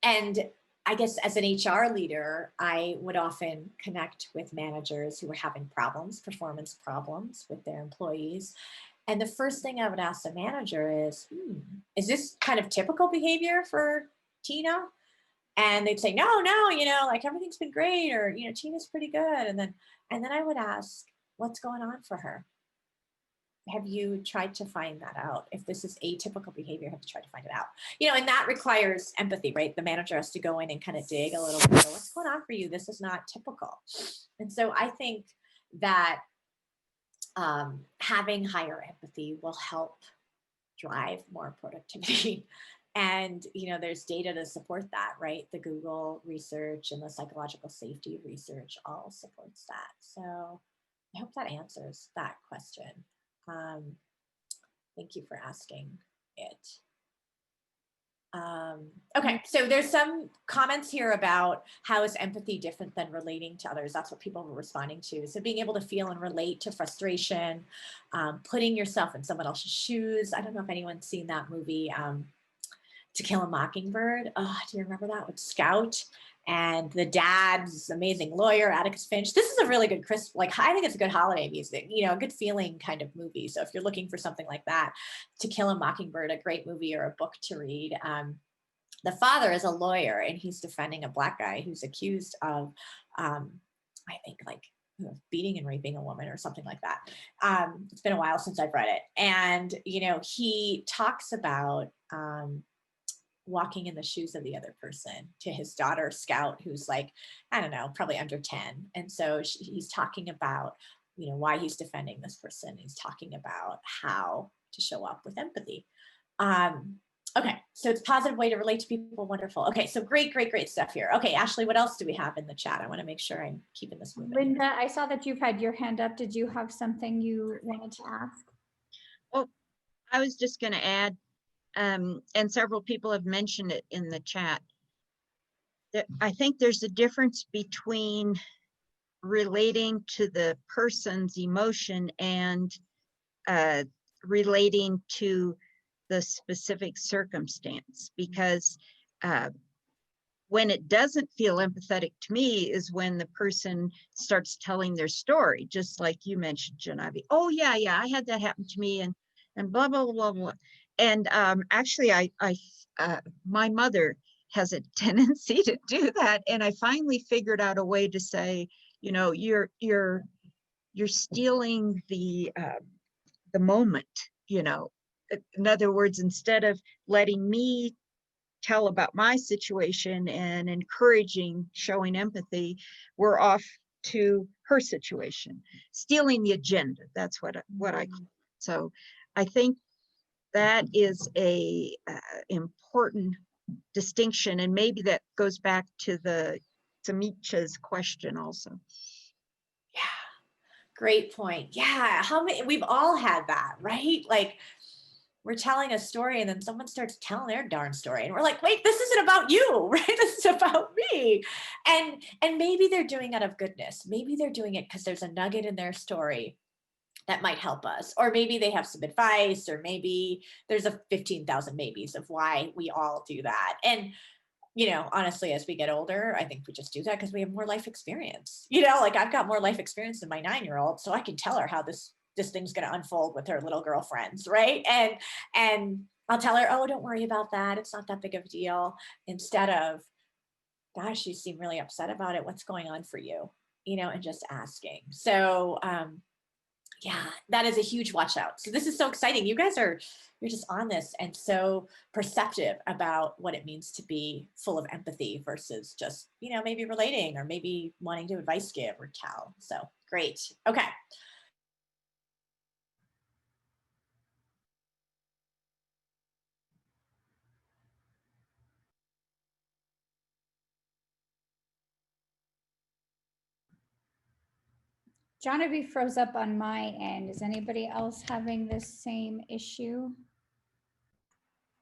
And I guess as an HR leader, I would often connect with managers who were having performance problems with their employees. And the first thing I would ask the manager is this kind of typical behavior for Tina? And they'd say, no, like everything's been great, or, Tina's pretty good. And then I would ask, what's going on for her? Have you tried to find that out? If this is atypical behavior, have you tried to find it out? And that requires empathy, right? The manager has to go in and kind of dig a little bit. What's going on for you? This is not typical. And so I think that having higher empathy will help drive more productivity And, you know, there's data to support that, right? The Google research and the psychological safety research all supports that. So I hope that answers that question. Thank you for asking it. Okay, so there's some comments here about how is empathy different than relating to others. That's what people were responding to. So being able to feel and relate to frustration, putting yourself in someone else's shoes. I don't know if anyone's seen that movie, To Kill a Mockingbird. Oh, do you remember that with Scout? And the dad's amazing lawyer, Atticus Finch. This is a really good I think it's a good holiday music, you know, a good feeling kind of movie. So if you're looking for something like that, To Kill a Mockingbird, a great movie or a book to read. The father is a lawyer and he's defending a Black guy who's accused of, I think beating and raping a woman or something like that. It's been a while since I've read it. And, you know, he talks about, walking in the shoes of the other person to his daughter Scout, who's like, I don't know, probably under 10. And so he's talking about, you know, why he's defending this person. He's talking about how to show up with empathy. Okay, so it's a positive way to relate to people. Wonderful. Okay, so great stuff here. Okay, Ashley, what else do we have in the chat? I want to make sure I'm keeping this moving. Linda, I saw that you've had your hand up. Did you have something you wanted to ask? Oh, I was just going to add, and several people have mentioned it in the chat, that I think there's a difference between relating to the person's emotion and relating to the specific circumstance, because when it doesn't feel empathetic to me is when the person starts telling their story, just like you mentioned, Jahnavi. Oh yeah, I had that happen to me, and blah blah blah blah. And actually, my mother has a tendency to do that, and I finally figured out a way to say, you know, you're stealing the moment, you know. In other words, instead of letting me tell about my situation and encouraging, showing empathy, we're off to her situation, stealing the agenda. That's what I call it. So I think that is a important distinction, and maybe that goes back to Samicha's question also. Yeah, great point. Yeah, we've all had that, right? Like, we're telling a story and then someone starts telling their darn story and we're like, wait, this isn't about you, right? This is about me. And maybe they're doing it out of goodness. Maybe they're doing it because there's a nugget in their story that might help us. Or maybe they have some advice, or maybe there's a 15,000 maybes of why we all do that. And, you know, honestly, as we get older, I think we just do that because we have more life experience. You know, like I've got more life experience than my 9-year-old, so I can tell her how this thing's going to unfold with her little girlfriends, right? And I'll tell her, oh, don't worry about that. It's not that big of a deal. Instead of, gosh, you seem really upset about it. What's going on for you? You know, and just asking. So, yeah, that is a huge watch out. So this is so exciting. You guys you're just on this and so perceptive about what it means to be full of empathy versus just, you know, maybe relating or maybe wanting to advice give or tell. So great. Okay. Jahnavi froze up on my end. Is anybody else having this same issue?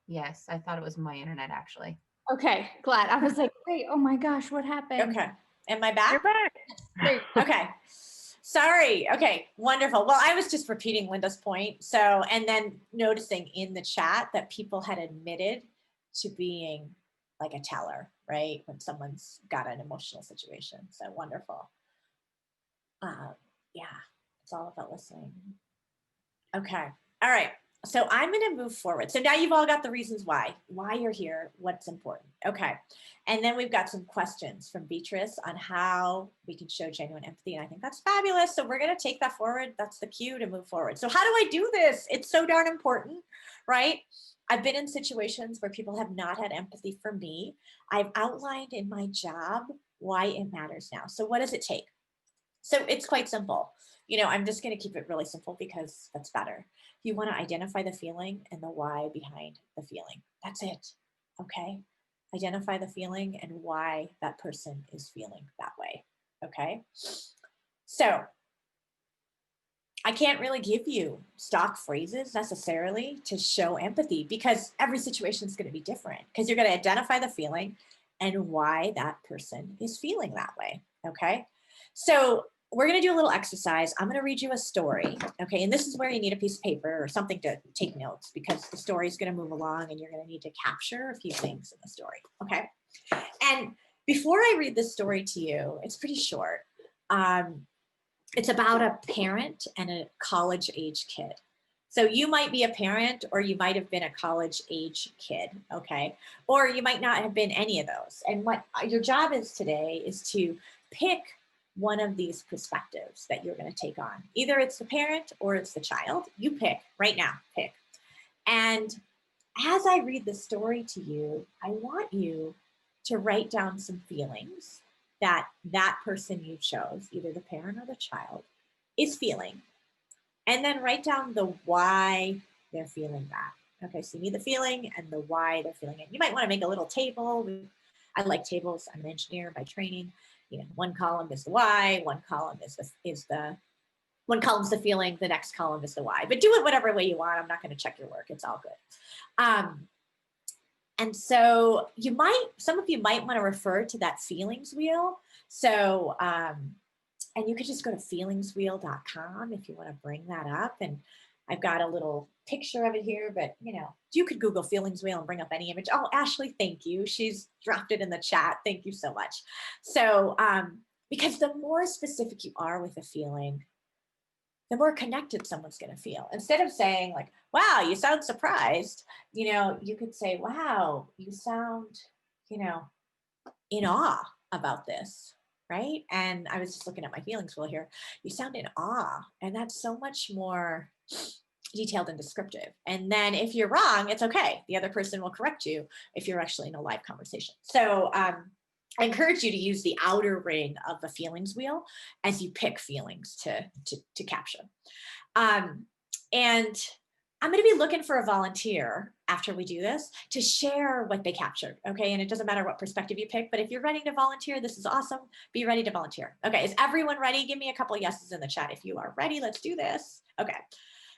Yes, I thought it was my internet actually. Okay, glad. I was like, wait, oh my gosh, what happened? Okay. Am I back? You're back. Great. Okay. Sorry. Okay. Wonderful. Well, I was just repeating Linda's point. So, and then noticing in the chat that people had admitted to being like a teller, right? When someone's got an emotional situation. So wonderful. Yeah, it's all about listening. Okay. All right. So I'm going to move forward. So now you've all got the reasons why you're here, what's important. Okay. And then we've got some questions from Beatrice on how we can show genuine empathy. And I think that's fabulous. So we're going to take that forward. That's the cue to move forward. So how do I do this? It's so darn important, right? I've been in situations where people have not had empathy for me. I've outlined in my job why it matters now. So what does it take? So it's quite simple. I'm just going to keep it really simple because that's better. You want to identify the feeling and the why behind the feeling. That's it. Okay. Identify the feeling and why that person is feeling that way. Okay. So I can't really give you stock phrases necessarily to show empathy because every situation is going to be different, because you're going to identify the feeling and why that person is feeling that way. Okay. So we're going to do a little exercise. I'm going to read you a story. Okay. And this is where you need a piece of paper or something to take notes, because the story is going to move along and you're going to need to capture a few things in the story. Okay. And before I read this story to you, it's pretty short. It's about a parent and a college age kid. So you might be a parent, or you might have been a college age kid, okay? Or you might not have been any of those. And what your job is today is to pick one of these perspectives that you're going to take on. Either it's the parent or it's the child. You pick right now, pick. And as I read the story to you, I want you to write down some feelings that that person you chose, either the parent or the child, is feeling. And then write down the why they're feeling that. Okay, so you need the feeling and the why they're feeling it. You might want to make a little table. I like tables. I'm an engineer by training. One column is the why, one column is one column's the feeling, the next column is the why. But do it whatever way you want. I'm not going to check your work. It's all good. And so some of you might want to refer to that feelings wheel. So, and you could just go to feelingswheel.com if you want to bring that up. And I've got a little picture of it here, but you could Google feelings wheel and bring up any image. Oh, Ashley, thank you. She's dropped it in the chat. Thank you so much. So, because the more specific you are with a feeling, the more connected someone's going to feel. Instead of saying like, wow, you sound surprised, you could say, wow, you sound, in awe about this, right? And I was just looking at my feelings wheel here. You sound in awe, and that's so much more detailed and descriptive. And then if you're wrong, it's okay. The other person will correct you if you're actually in a live conversation. So I encourage you to use the outer ring of the feelings wheel as you pick feelings to capture. And I'm going to be looking for a volunteer after we do this to share what they captured. Okay. And it doesn't matter what perspective you pick, but if you're ready to volunteer, this is awesome. Be ready to volunteer. Okay. Is everyone ready? Give me a couple of yeses in the chat. If you are ready, let's do this. Okay.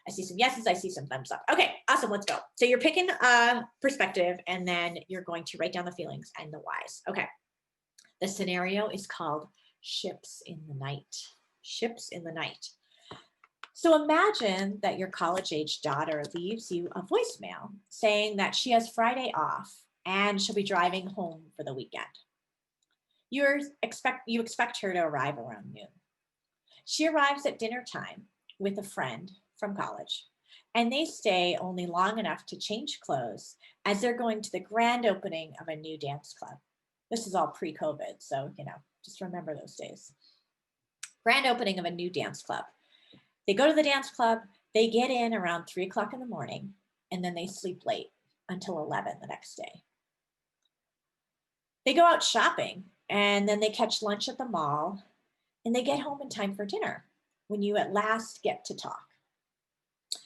I see some yeses. I see some thumbs up. Okay. Awesome. Let's go. So you're picking a perspective, and then you're going to write down the feelings and the whys. Okay. The scenario is called Ships in the Night. Ships in the Night. So imagine that your college-age daughter leaves you a voicemail saying that she has Friday off and she'll be driving home for the weekend. You expect her to arrive around noon. She arrives at dinner time with a friend from college, and they stay only long enough to change clothes as they're going to the grand opening of a new dance club. This is all pre-COVID, so, just remember those days. Grand opening of a new dance club. They go to the dance club, they get in around 3 o'clock in the morning, and then they sleep late until 11 the next day. They go out shopping, and then they catch lunch at the mall, and they get home in time for dinner when you at last get to talk.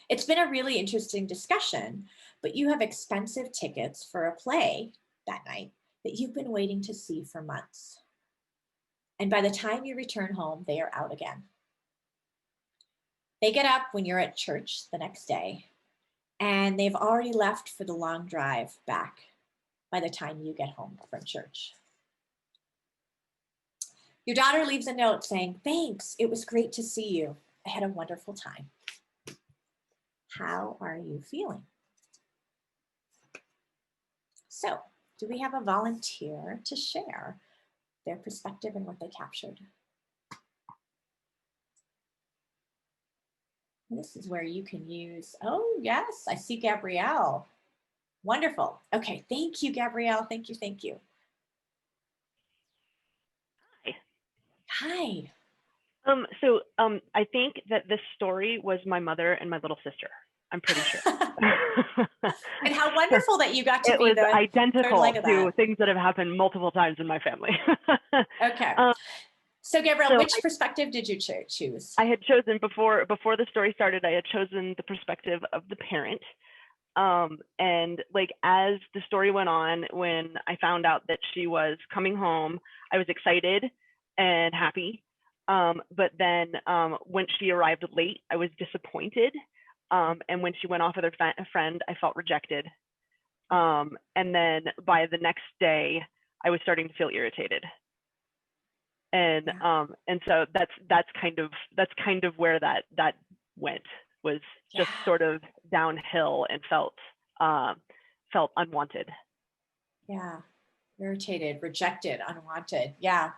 It's been a really interesting discussion, but you have expensive tickets for a play that night that you've been waiting to see for months. And by the time you return home, they are out again. They get up when you're at church the next day, and they've already left for the long drive back by the time you get home from church. Your daughter leaves a note saying, "Thanks, it was great to see you. I had a wonderful time." How are you feeling? So, do we have a volunteer to share their perspective and what they captured? This is where you can use, oh yes, I see Gabrielle. Wonderful. Okay, thank you, Gabrielle. Thank you, thank you. Hi. Hi. I think that this story was my mother and my little sister. I'm pretty sure. And how wonderful that you got to be the third identical leg of to that. things that have happened multiple times in my family. Okay. So Gabrielle, So which perspective did you choose? I had chosen before the story started, I had chosen the perspective of the parent. And like, as the story went on, when I found out that she was coming home, I was excited and happy. But then when she arrived late, I was disappointed. And when she went off with her friend, I felt rejected. And then by the next day, I was starting to feel irritated. And so that's kind of where that went, was just sort of downhill, and felt unwanted. Yeah, irritated, rejected, unwanted. Yeah.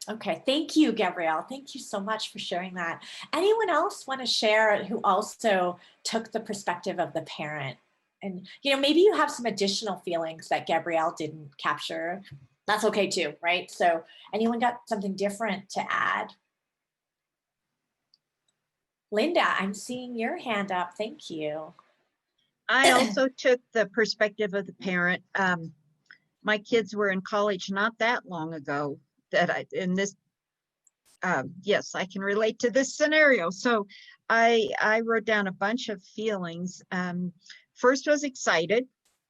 Okay. Thank you, Gabrielle. Thank you so much for sharing that. Anyone else want to share who also took the perspective of the parent? And, you know, maybe you have some additional feelings that Gabrielle didn't capture. That's okay too, right? So anyone got something different to add? Linda, I'm seeing your hand up. Thank you. I also took the perspective of the parent. My kids were in college not that long ago yes, I can relate to this scenario. So I wrote down a bunch of feelings. First was excited,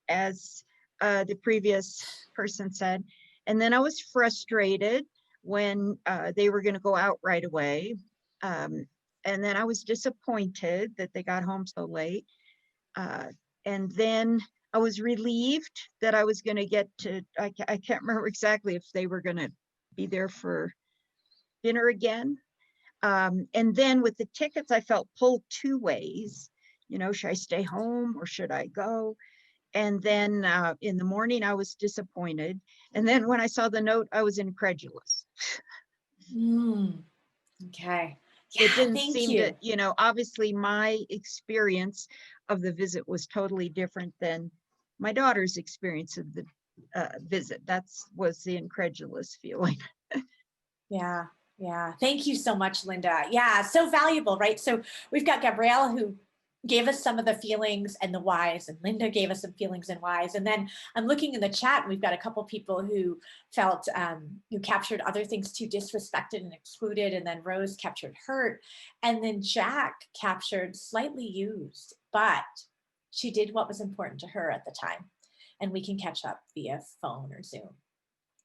as the previous person said. And then I was frustrated when they were going to go out right away. And then I was disappointed that they got home so late. And then I was relieved that I was going to get to, I can't remember exactly if they were going to be there for dinner again. And then with the tickets, I felt pulled two ways. You know, should I stay home or should I go? And then in the morning, I was disappointed. And then when I saw the note, I was incredulous. Okay. Yeah, it didn't thank seem you. to, you know, obviously my experience of the visit was totally different than my daughter's experience of the visit. Was the incredulous feeling. Yeah. Yeah. Thank you so much, Linda. Yeah. So valuable, right? So we've got Gabrielle who gave us some of the feelings and the whys, and Linda gave us some feelings and whys. And then I'm looking in the chat, and we've got a couple people who felt, who captured other things too, disrespected and excluded. And then Rose captured hurt. And then Jack captured slightly used, but she did what was important to her at the time. And we can catch up via phone or Zoom.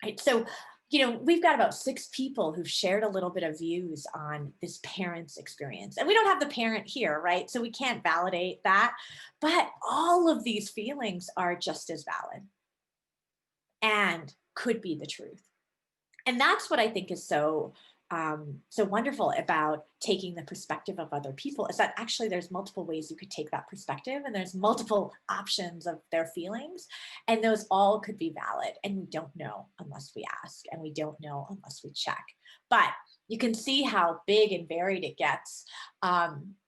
Right. So, you know, we've got about 6 people who've shared a little bit of views on this parent's experience. And we don't have the parent here, right? So we can't validate that. But all of these feelings are just as valid and could be the truth. And that's what I think is so wonderful about taking the perspective of other people, is that actually there's multiple ways you could take that perspective, and there's multiple options of their feelings, and those all could be valid. And we don't know unless we ask, and we don't know unless we check. But you can see how big and varied it gets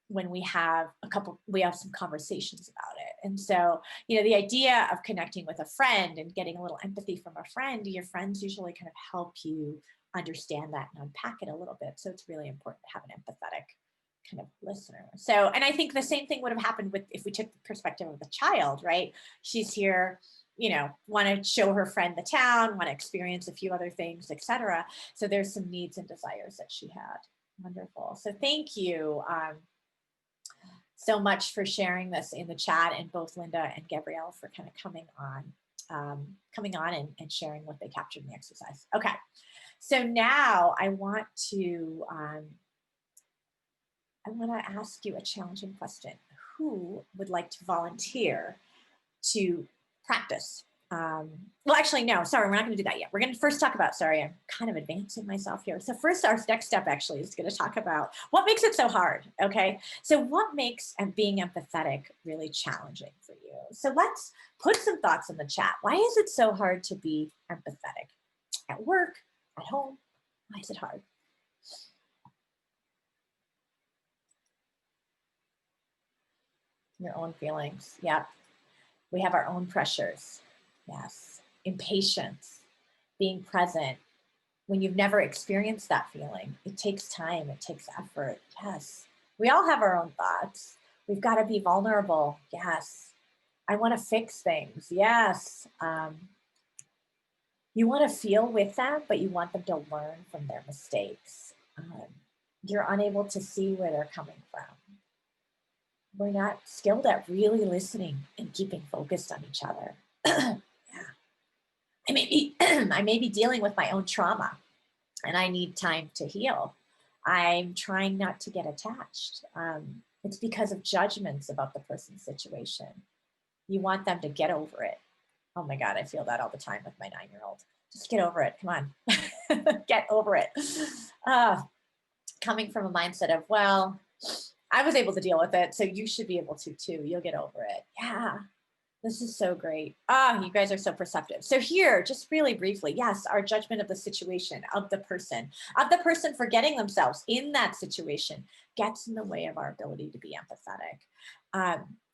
when we have some conversations about it. And so, you know, the idea of connecting with a friend and getting a little empathy from a friend, your friends usually kind of help you understand that and unpack it a little bit. So it's really important to have an empathetic kind of listener. So, and I think the same thing would have happened if we took the perspective of the child, right? She's here, you know, want to show her friend the town, want to experience a few other things, etc. So there's some needs and desires that she had. Wonderful. So thank you so much for sharing this in the chat, and both Linda and Gabrielle for kind of coming on and sharing what they captured in the exercise. Okay. So now I want to ask you a challenging question. Who would like to volunteer to practice? Well, actually, no, sorry, we're not going to do that yet. We're going to first talk about, sorry, I'm kind of advancing myself here. So first, our next step actually is going to talk about what makes it so hard, okay? So what makes being empathetic really challenging for you? So let's put some thoughts in the chat. Why is it so hard to be empathetic? At work, at home, why is it hard? Your own feelings, yeah. We have our own pressures, yes. Impatience, being present. When you've never experienced that feeling, it takes time, it takes effort, yes. We all have our own thoughts. We've got to be vulnerable, yes. I want to fix things, yes. You want to feel with them, but you want them to learn from their mistakes. You're unable to see where they're coming from. We're not skilled at really listening and keeping focused on each other. Yeah. I may be dealing with my own trauma and I need time to heal. I'm trying not to get attached. It's because of judgments about the person's situation. You want them to get over it. Oh my God, I feel that all the time with my 9-year-old. Just get over it. Come on, get over it. Coming from a mindset of, well, I was able to deal with it, so you should be able to too. You'll get over it. Yeah, this is so great. You guys are so perceptive. So here, just really briefly, yes, our judgment of the situation, of the person forgetting themselves in that situation gets in the way of our ability to be empathetic.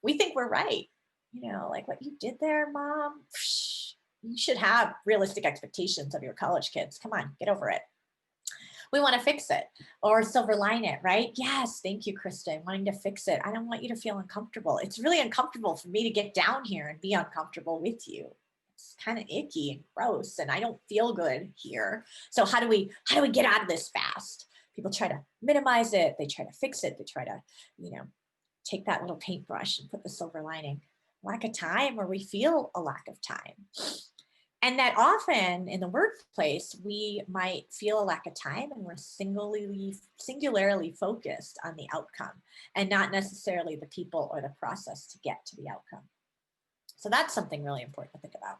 We think we're right. You know, like what you did there, mom, you should have realistic expectations of your college kids. Come on, get over it. We want to fix it or silver line it, right? Yes, thank you, Kristen, wanting to fix it. I don't want you to feel uncomfortable. It's really uncomfortable for me to get down here and be uncomfortable with you. It's kind of icky and gross and I don't feel good here. So how do we get out of this fast? People try to minimize it. They try to fix it. They try to, take that little paintbrush and put the silver lining. Lack of time, or we feel a lack of time. And that often in the workplace, we might feel a lack of time and we're singularly focused on the outcome and not necessarily the people or the process to get to the outcome. So that's something really important to think about.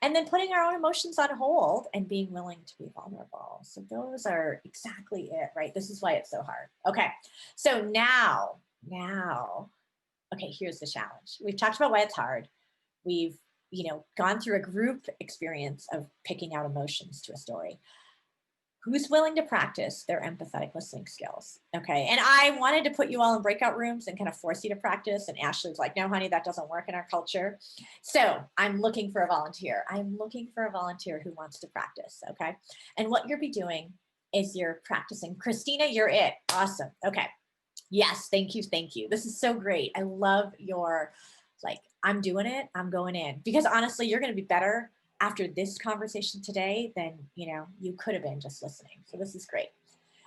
And then putting our own emotions on hold and being willing to be vulnerable. So those are exactly it, right? This is why it's so hard. Okay, so now, okay, here's the challenge. We've talked about why it's hard. We've gone through a group experience of picking out emotions to a story. Who's willing to practice their empathetic listening skills? Okay, and I wanted to put you all in breakout rooms and kind of force you to practice. And Ashley was like, no, honey, that doesn't work in our culture. So I'm looking for a volunteer. I'm looking for a volunteer who wants to practice, okay? And what you'll be doing is you're practicing. Christina, you're it. Awesome. Okay. Yes, thank you. This is so great. I love your, I'm doing it, I'm going in. Because honestly, you're going to be better after this conversation today than, you could have been just listening. So this is great.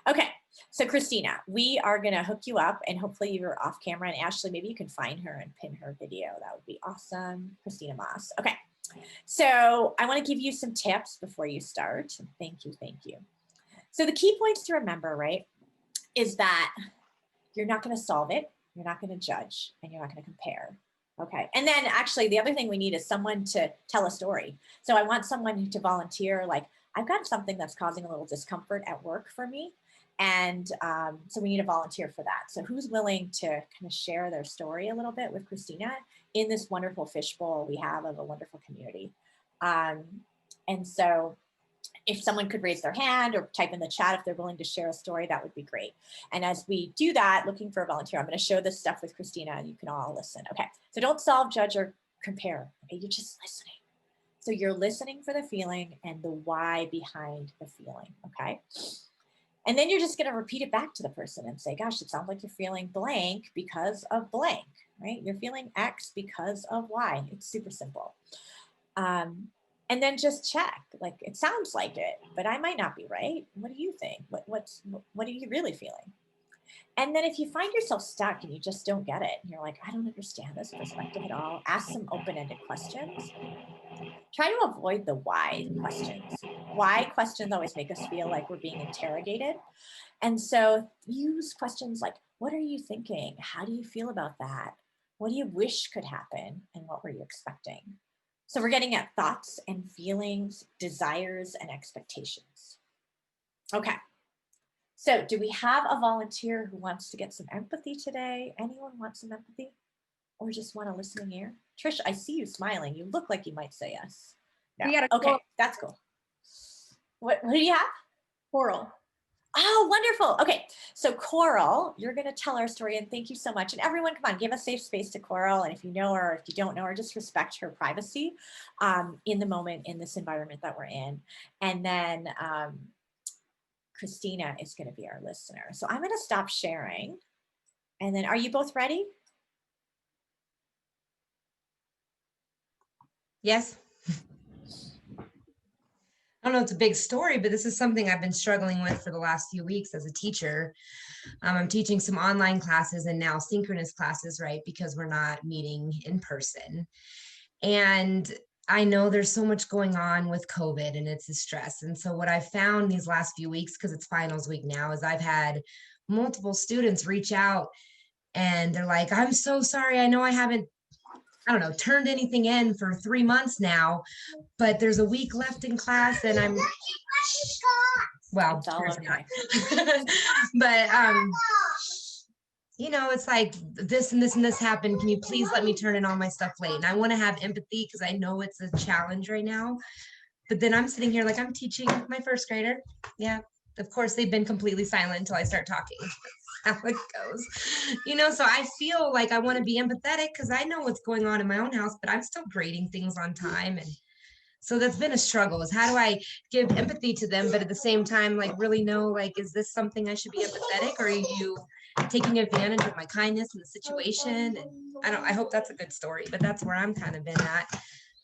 Okay, so Christina, we are going to hook you up and hopefully you're off camera. And Ashley, maybe you can find her and pin her video. That would be awesome. Christina Moss. Okay, so I want to give you some tips before you start. Thank you. So the key points to remember, right, is that you're not going to solve it, you're not going to judge, and you're not going to compare. Okay, and then actually the other thing we need is someone to tell a story. So I want someone to volunteer, like, I've got something that's causing a little discomfort at work for me. And so we need a volunteer for that. So who's willing to kind of share their story a little bit with Christina in this wonderful fishbowl we have of a wonderful community. And so if someone could raise their hand or type in the chat if they're willing to share a story, that would be great. And as we do that, looking for a volunteer, I'm going to show this stuff with Christina and you can all listen. Okay, so don't solve, judge, or compare. Okay, you're just listening. So you're listening for the feeling and the why behind the feeling, okay? And then you're just going to repeat it back to the person and say, gosh, it sounds like you're feeling blank because of blank, right? You're feeling X because of Y. It's super simple. And then just check, like, it sounds like it, but I might not be right. What do you think? What are you really feeling? And then if you find yourself stuck and you just don't get it, and you're like, I don't understand this perspective at all, ask some open-ended questions. Try to avoid the why questions. Why questions always make us feel like we're being interrogated. And so use questions like, what are you thinking? How do you feel about that? What do you wish could happen? And what were you expecting? So we're getting at thoughts and feelings, desires, and expectations. Okay. So do we have a volunteer who wants to get some empathy today? Anyone want some empathy? Or just want a listening ear? Trish, I see you smiling. You look like you might say yes. No. We got a okay, that's cool. What do you have? Coral. Oh, wonderful. Okay, so Coral, you're going to tell our story, and thank you so much. And everyone, come on, give a safe space to Coral. And if you know her, or if you don't know her, just respect her privacy in the moment, in this environment that we're in. And then Christina is going to be our listener. So I'm going to stop sharing. And then are you both ready? Yes. I don't know, it's a big story, but this is something I've been struggling with for the last few weeks as a teacher. I'm teaching some online classes and now synchronous classes, right? Because we're not meeting in person. And I know there's so much going on with COVID and it's a stress. And so what I've found these last few weeks, because it's finals week now, is I've had multiple students reach out and they're like, I'm so sorry. I know I haven't, I don't know, turned anything in for 3 months now, but there's a week left in class and I'm, well, It's all okay. but, you know, it's like this and this and this happened. Can you please let me turn in all my stuff late? And I want to have empathy because I know it's a challenge right now. But then I'm sitting here like I'm teaching my first grader. Yeah, of course, they've been completely silent until I start talking. That's how it goes. You know, so I feel like I want to be empathetic because I know what's going on in my own house, but I'm still grading things on time. And so that's been a struggle, is how do I give empathy to them, but at the same time, like really know, like, is this something I should be empathetic, or are you taking advantage of my kindness in the situation? And I hope that's a good story, but that's where I'm kind of been at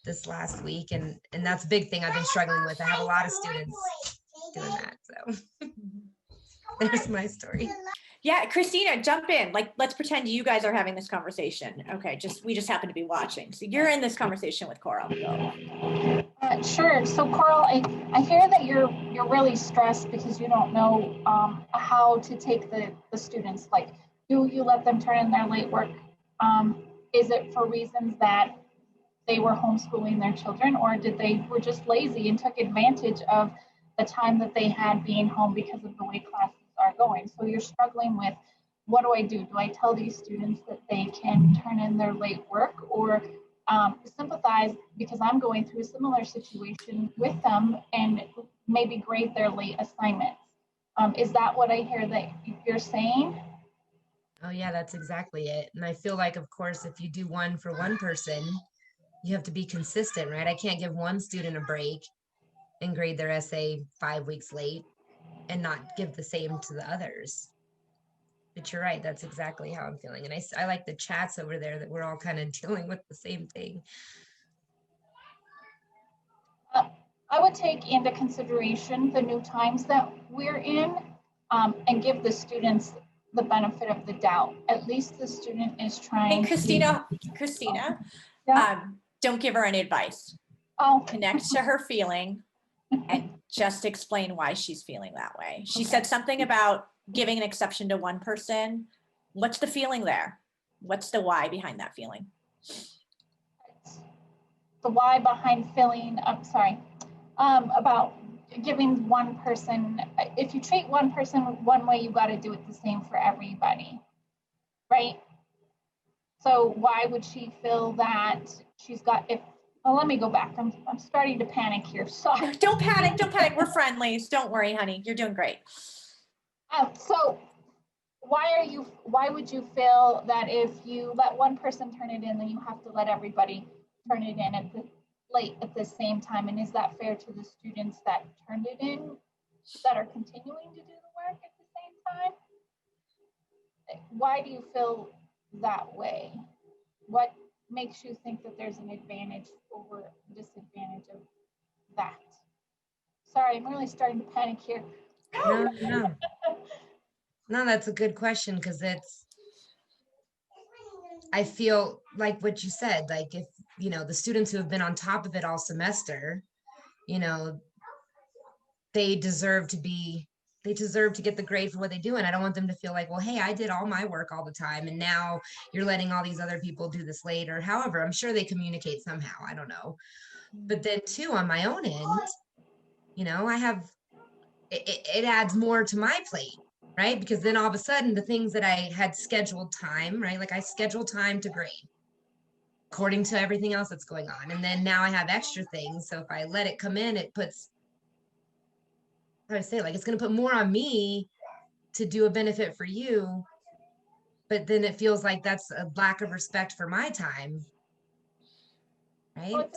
this last week. And that's a big thing I've been struggling with. I have a lot of students doing that. So there's my story. Yeah, Christina, jump in. Like, let's pretend you guys are having this conversation. Okay, we just happen to be watching. So you're in this conversation with Coral. Go. Sure. So Coral, I hear that you're really stressed because you don't know how to take the students. Like, do you let them turn in their late work? Is it for reasons that they were homeschooling their children, or did they were just lazy and took advantage of the time that they had being home because of the way classes are going? So you're struggling with, what do I do? Do I tell these students that they can turn in their late work, or sympathize because I'm going through a similar situation with them and maybe grade their late assignments? Is that what I hear that you're saying? Oh yeah, that's exactly it. And I feel like, of course, if you do one for one person, you have to be consistent, right? I can't give one student a break and grade their essay 5 weeks late and not give the same to the others. But you're right, that's exactly how I'm feeling. And I like the chats over there that we're all kind of dealing with the same thing. I would take into consideration the new times that we're in, and give the students the benefit of the doubt. At least the student is trying. Hey, Christina, Yeah. Don't give her any advice. Oh. Connect to her feeling and just explain why she's feeling that way. She said something about giving an exception to one person. What's the feeling there? What's the why behind that feeling? The why behind feeling, about giving one person, if you treat one person one way, you got to do it the same for everybody, right? So why would she feel that she's got, let me go back. I'm starting to panic here. Sorry. Don't panic. We're friendlies. Don't worry, honey. You're doing great. So why would you feel that if you let one person turn it in, then you have to let everybody turn it in at the same time? And is that fair to the students that turned it in, that are continuing to do the work at the same time? Why do you feel that way? What makes you think that there's an advantage over disadvantage of that? Sorry, I'm really starting to panic here. No, that's a good question, because I feel like what you said, like if, you know, the students who have been on top of it all semester, you know, they deserve to get the grade for what they do. And I don't want them to feel like, well, hey, I did all my work all the time and now you're letting all these other people do this late, or however. I'm sure they communicate somehow, I don't know. But then too, on my own end, you know, it adds more to my plate, right? Because then all of a sudden the things that I had scheduled time, right? Like I scheduled time to grade according to everything else that's going on. And then now I have extra things. So if I let it come in, it puts, how do I say, like, it's going to put more on me to do a benefit for you. But then it feels like that's a lack of respect for my time. Right? Well,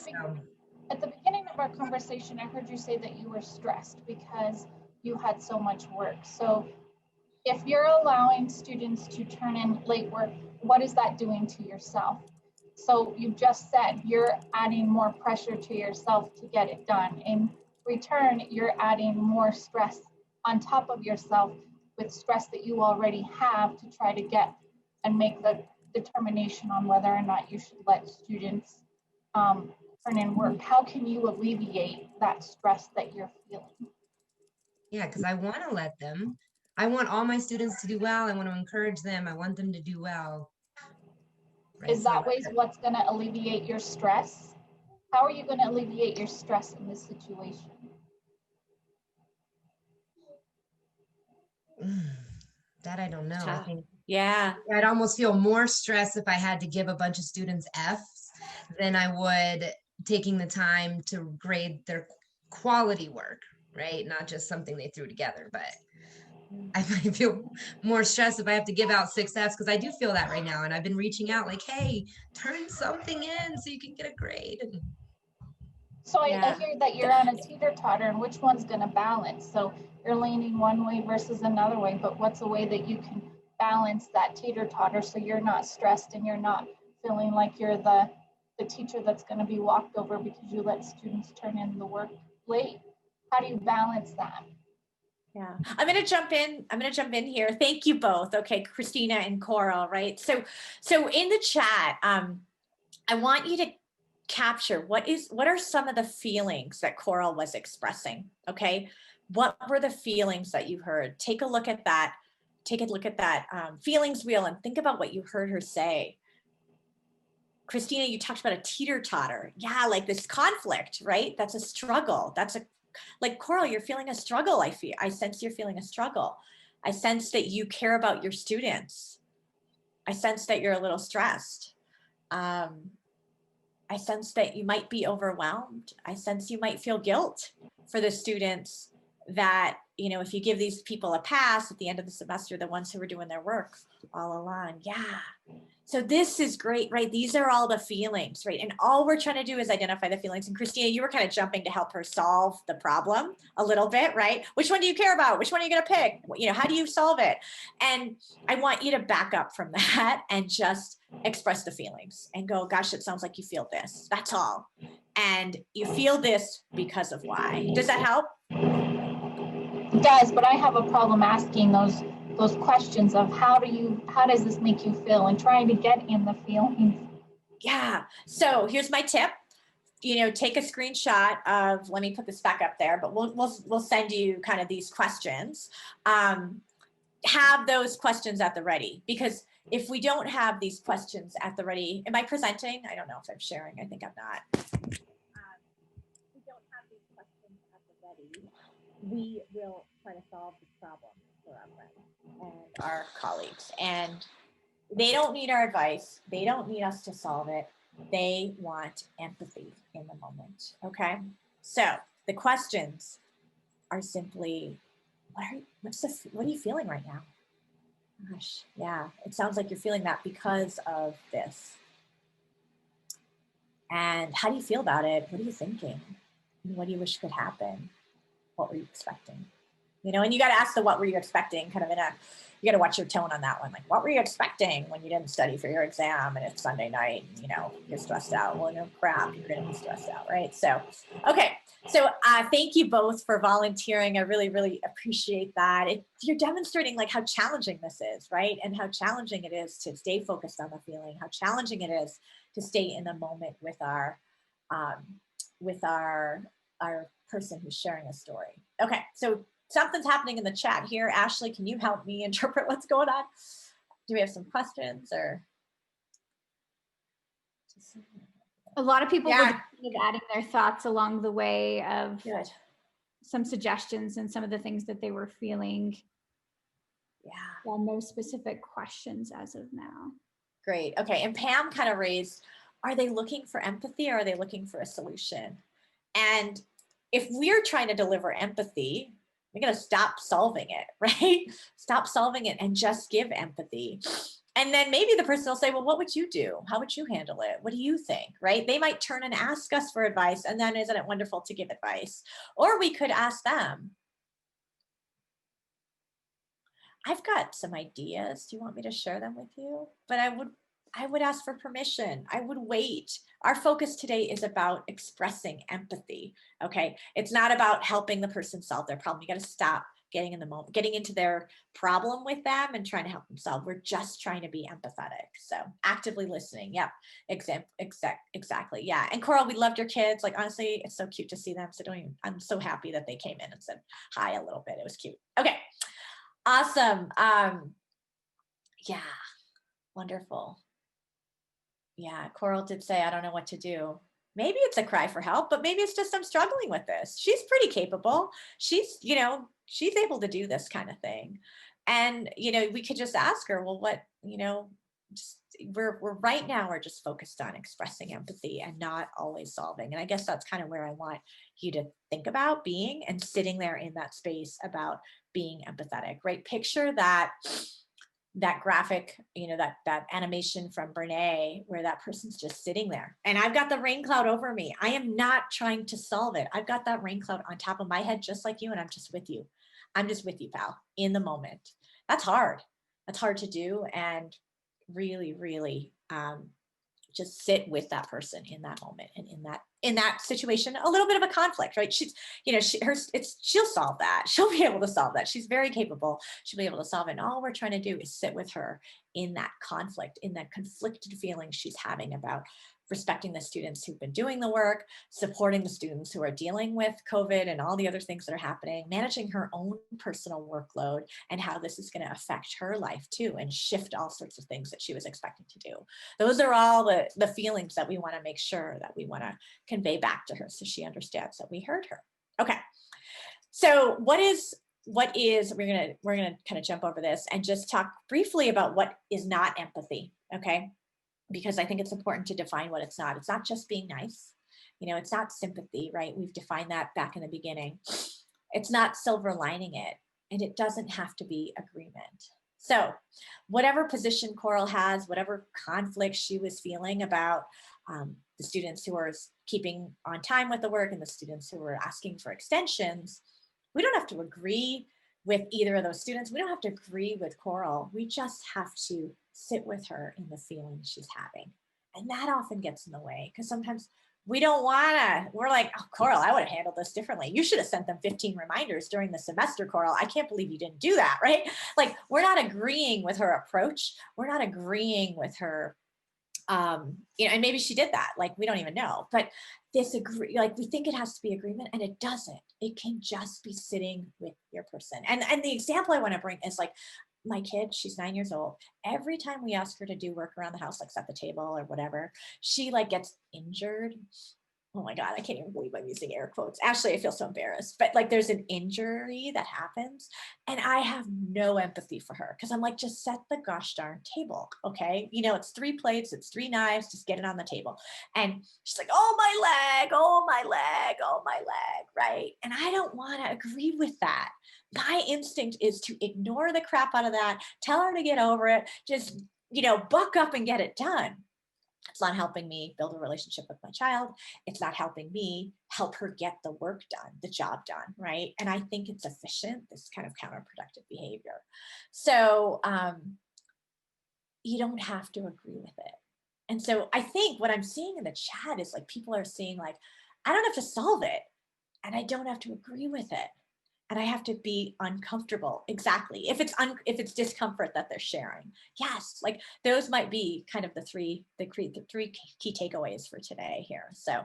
at the beginning of our conversation, I heard you say that you were stressed because you had so much work. So if you're allowing students to turn in late work, what is that doing to yourself? So you just said you're adding more pressure to yourself to get it done. And return, you're adding more stress on top of yourself with stress that you already have to try to get and make the determination on whether or not you should let students turn in work. How can you alleviate that stress that you're feeling? Yeah, because I want to let them. I want all my students to do well. I want to encourage them. I want them to do well. Right? Is that ways what's going to alleviate your stress? How are you going to alleviate your stress in this situation? That I don't know. I Tough. think Yeah. I'd almost feel more stress if I had to give a bunch of students Fs than I would taking the time to grade their quality work, right? Not just something they threw together, but I might feel more stressed if I have to give out 6 Fs, because I do feel that right now. And I've been reaching out like, hey, turn something in so you can get a grade. So I hear that you're on a teeter-totter, and which one's going to balance? So you're leaning one way versus another way, but what's a way that you can balance that teeter-totter so you're not stressed and you're not feeling like you're the teacher that's going to be walked over because you let students turn in the work late? How do you balance that? Yeah, I'm going to jump in here. Thank you both. Okay, Christina and Coral, right? So in the chat, I want you to capture what are some of the feelings that Coral was expressing. Okay, what were the feelings that you heard? Take a look at that. Take a look at that feelings wheel and think about what you heard her say. Christina, you talked about a teeter-totter. Yeah, like this conflict, right? That's a struggle. That's a, like Coral, you're feeling a struggle. I sense you're feeling a struggle. I sense that you care about your students. I sense that you're a little stressed. I sense that you might be overwhelmed. I sense you might feel guilt for the students that, you know, if you give these people a pass at the end of the semester, the ones who are doing their work all along. Yeah. So this is great, right? These are all the feelings, right? And all we're trying to do is identify the feelings. And Christina, you were kind of jumping to help her solve the problem a little bit, right? Which one do you care about? Which one are you going to pick? You know, how do you solve it? And I want you to back up from that and just express the feelings and go, gosh, it sounds like you feel this. That's all. And you feel this because of why. Does that help? It does, but I have a problem asking those questions of how does this make you feel, and trying to get in the feelings. Yeah. So here's my tip. You know, take a screenshot of, let me put this back up there, but we'll send you kind of these questions. Have those questions at the ready, because if we don't have these questions at the ready, am I presenting? I don't know if I'm sharing. I think I'm not. If we don't have these questions at the ready, we will try to solve the problem for our friends and our colleagues. And they don't need our advice. They don't need us to solve it. They want empathy in the moment. Okay. So the questions are simply, what are you feeling right now? Gosh, yeah, it sounds like you're feeling that because of this. And how do you feel about it? What are you thinking? What do you wish could happen? What were you expecting? You know, and you got to ask the what were you expecting kind of you got to watch your tone on that one. Like, what were you expecting when you didn't study for your exam and it's Sunday night and, you know, you're stressed out? Well, no crap, you're going to be stressed out, right? So, okay. So thank you both for volunteering. I really, really appreciate that. You're demonstrating like how challenging this is, right? And how challenging it is to stay focused on the feeling, how challenging it is to stay in the moment with our person who's sharing a story. Okay, so something's happening in the chat here. Ashley, can you help me interpret what's going on? Do we have some questions or? A lot of people were just adding their thoughts along the way of some suggestions and some of the things that they were feeling. Yeah. Well, no specific questions as of now. Great. Okay. And Pam kind of raised, are they looking for empathy or are they looking for a solution? And if we're trying to deliver empathy, we're going to stop solving it, right? Stop solving it and just give empathy. And then maybe the person will say, well, what would you do? How would you handle it? What do you think, right? They might turn and ask us for advice. And then isn't it wonderful to give advice? Or we could ask them. I've got some ideas. Do you want me to share them with you? But I would I would ask for permission. I would wait. Our focus today is about expressing empathy. Okay. It's not about helping the person solve their problem. You got to stop getting in the moment, getting into their problem with them and trying to help them solve. We're just trying to be empathetic. So actively listening. Yep. Exactly. Yeah. And Coral, we loved your kids. Like, honestly, it's so cute to see them. So I'm so happy that they came in and said hi a little bit. It was cute. Okay. Awesome. Yeah. Wonderful. Yeah, Coral did say, I don't know what to do. Maybe it's a cry for help, but maybe it's just I'm struggling with this. She's pretty capable. She's able to do this kind of thing. And, we could just ask her, well, what, just, we're right now, we're just focused on expressing empathy and not always solving. And I guess that's kind of where I want you to think about being and sitting there in that space about being empathetic, right? Picture that graphic, that animation from Brene where that person's just sitting there and I've got the rain cloud over me. I am not trying to solve it. I've got that rain cloud on top of my head, just like you. And I'm just with you. I'm just with you, pal, in the moment. That's hard. That's hard to do. And really, really, just sit with that person in that moment and in that situation, a little bit of a conflict, right? She's, she'll solve that. She'll be able to solve that. She's very capable. She'll be able to solve it. And all we're trying to do is sit with her in that conflict, in that conflicted feeling she's having about respecting the students who've been doing the work, supporting the students who are dealing with COVID and all the other things that are happening, managing her own personal workload and how this is going to affect her life too and shift all sorts of things that she was expecting to do. Those are all the feelings that we want to make sure that we want to convey back to her so she understands that we heard her. Okay. So we're gonna kind of jump over this and just talk briefly about what is not empathy. Okay. Because I think it's important to define what it's not. It's not just being nice. It's not sympathy, right? We've defined that back in the beginning. It's not silver lining it, and it doesn't have to be agreement. So whatever position Coral has, whatever conflict she was feeling about the students who are keeping on time with the work and the students who were asking for extensions, we don't have to agree with either of those students. We don't have to agree with Coral. We just have to sit with her in the feelings she's having. And that often gets in the way because sometimes we're like, oh, Coral, I would have handled this differently. You should have sent them 15 reminders during the semester, Coral. I can't believe you didn't do that, right? Like, we're not agreeing with her approach. We're not agreeing with her, and maybe she did that. Like, we don't even know, but we think it has to be agreement, and it doesn't. It can just be sitting with your person. And the example I want to bring is like, my kid, she's 9 years old. Every time we ask her to do work around the house, like set the table or whatever, she gets injured. Oh my God, I can't even believe I'm using air quotes. Actually, I feel so embarrassed, but there's an injury that happens and I have no empathy for her because I'm like, just set the gosh darn table. Okay. It's 3 plates, it's 3 knives, just get it on the table. And she's like, oh my leg, oh my leg, oh my leg. Right. And I don't want to agree with that. My instinct is to ignore the crap out of that, tell her to get over it, just, buck up and get it done. It's not helping me build a relationship with my child. It's not helping me help her get the work done, the job done, right? And I think it's efficient, this kind of counterproductive behavior. So you don't have to agree with it. And so I think what I'm seeing in the chat is people are seeing I don't have to solve it and I don't have to agree with it. And I have to be uncomfortable. Exactly. If it's discomfort that they're sharing. Yes. Those might be kind of the three key takeaways for today here. So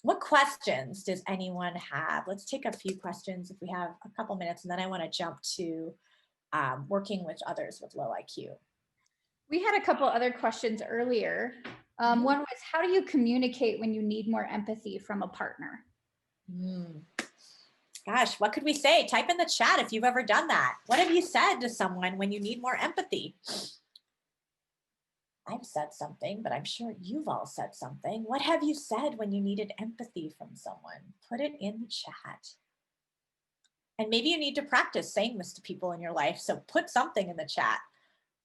what questions does anyone have? Let's take a few questions if we have a couple minutes, and then I want to jump to working with others with low IQ. We had a couple other questions earlier. One was, how do you communicate when you need more empathy from a partner? Gosh, what could we say? Type in the chat if you've ever done that. What have you said to someone when you need more empathy? I've said something, but I'm sure you've all said something. What have you said when you needed empathy from someone? Put it in the chat. And maybe you need to practice saying this to people in your life. So put something in the chat.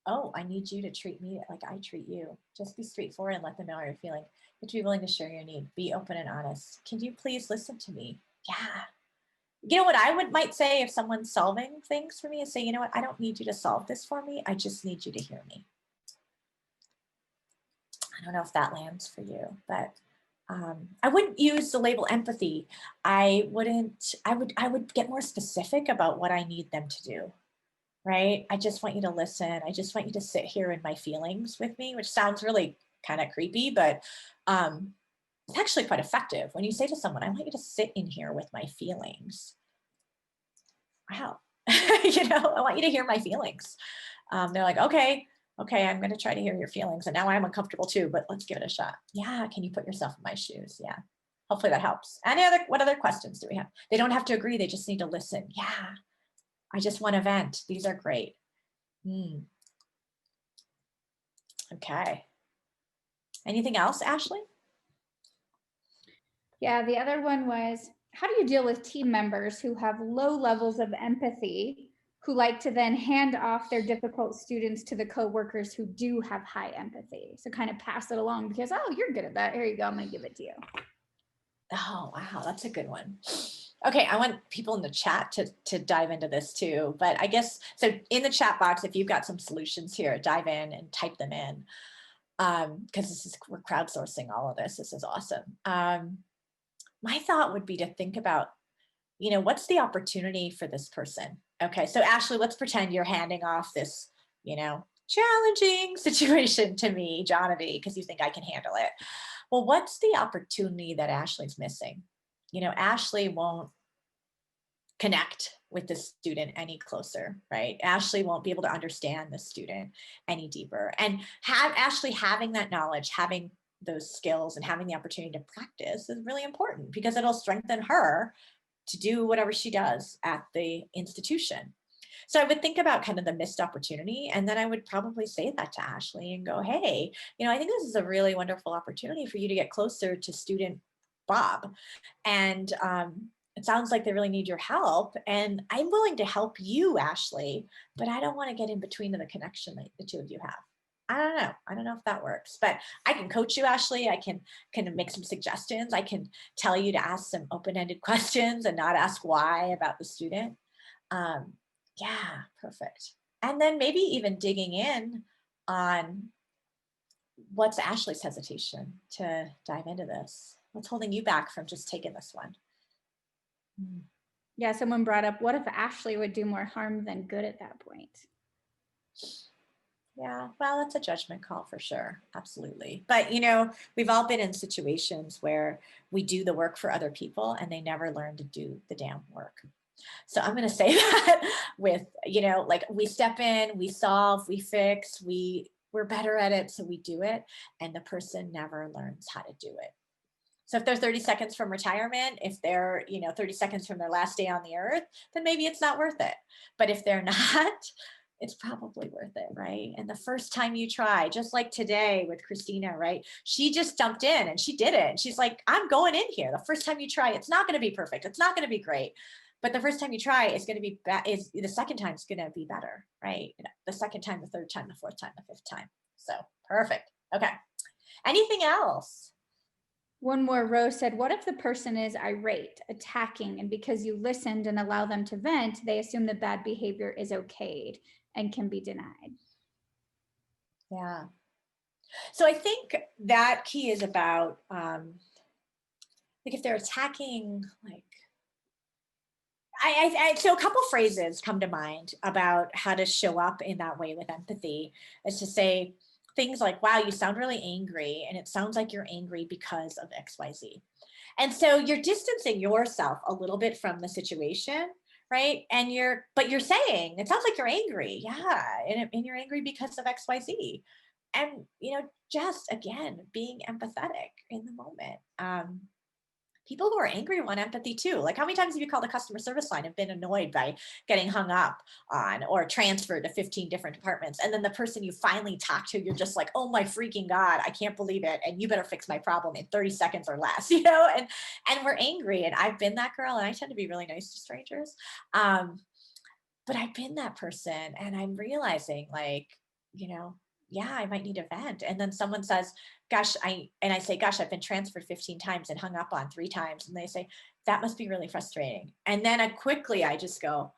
Oh, I need you to treat me like I treat you. Just be straightforward and let them know how you're feeling. You have to be willing to share your need. Be open and honest. Can you please listen to me? Yeah. You know what I might say if someone's solving things for me is say, you know what, I don't need you to solve this for me. I just need you to hear me. I don't know if that lands for you, but I wouldn't use the label empathy. I would get more specific about what I need them to do, right? I just want you to listen. I just want you to sit here in my feelings with me, which sounds really kind of creepy, but it's actually quite effective. When you say to someone, I want you to sit in here with my feelings. Wow. I want you to hear my feelings. They're like, okay, I'm going to try to hear your feelings. And now I'm uncomfortable too, but let's give it a shot. Yeah. Can you put yourself in my shoes? Yeah. Hopefully that helps. What other questions do we have? They don't have to agree. They just need to listen. Yeah. I just want to vent. These are great. Okay. Anything else, Ashley? Yeah, the other one was, how do you deal with team members who have low levels of empathy, who like to then hand off their difficult students to the coworkers who do have high empathy? So kind of pass it along because, oh, you're good at that. Here you go. I'm going to give it to you. Oh, wow. That's a good one. Okay. I want people in the chat to dive into this too, but I guess, so in the chat box, if you've got some solutions here, dive in and type them in. Because we're crowdsourcing all of this. This is awesome. My thought would be to think about, what's the opportunity for this person? Okay, so Ashley, let's pretend you're handing off this, challenging situation to me, Jahnavi, because you think I can handle it. Well, what's the opportunity that Ashley's missing? Ashley won't connect with the student any closer, right? Ashley won't be able to understand the student any deeper. And Ashley having that knowledge, having those skills and having the opportunity to practice is really important because it'll strengthen her to do whatever she does at the institution. So I would think about kind of the missed opportunity, and then I would probably say that to Ashley and go, hey, I think this is a really wonderful opportunity for you to get closer to student Bob. And it sounds like they really need your help, and I'm willing to help you, Ashley, but I don't want to get in between the connection that the two of you have. I don't know if that works, but I can coach you, Ashley. I can make some suggestions. I can tell you to ask some open-ended questions and not ask why about the student. Yeah, perfect. And then maybe even digging in on what's Ashley's hesitation to dive into this. What's holding you back from just taking this one? Yeah, someone brought up, what if Ashley would do more harm than good at that point? Yeah, well, that's a judgment call for sure. Absolutely. But, we've all been in situations where we do the work for other people and they never learn to do the damn work. So I'm going to say that with, like we step in, we solve, we fix, we're better at it. So we do it. And the person never learns how to do it. So if they're 30 seconds from retirement, if they're, 30 seconds from their last day on the earth, then maybe it's not worth it. But if they're not, it's probably worth it, right? And the first time you try, just like today with Christina, right? She just jumped in and she did it. And she's like, I'm going in here. The first time you try, it's not going to be perfect. It's not going to be great. But the first time you try is going to be the second time is going to be better, right? The second time, the third time, the fourth time, the fifth time. So perfect. Okay. Anything else? One more row said, what if the person is irate, attacking, and because you listened and allow them to vent, they assume that bad behavior is okayed and can be denied? Yeah. So I think that key is about, like if they're attacking, like, so a couple phrases come to mind about how to show up in that way with empathy is to say things like, wow, you sound really angry. And it sounds like you're angry because of XYZ. And so you're distancing yourself a little bit from the situation, right? But you're saying, it sounds like you're angry. Yeah. And you're angry because of XYZ. And, just again, being empathetic in the moment. People who are angry want empathy too. Like how many times have you called a customer service line and been annoyed by getting hung up on or transferred to 15 different departments? And then the person you finally talk to, you're just like, oh my freaking God, I can't believe it. And you better fix my problem in 30 seconds or less, and we're angry. And I've been that girl and I tend to be really nice to strangers. But I've been that person and I'm realizing like, yeah, I might need a vent. And then someone says, gosh, I say, gosh, I've been transferred 15 times and hung up on 3 times. And they say, that must be really frustrating. And then I just go,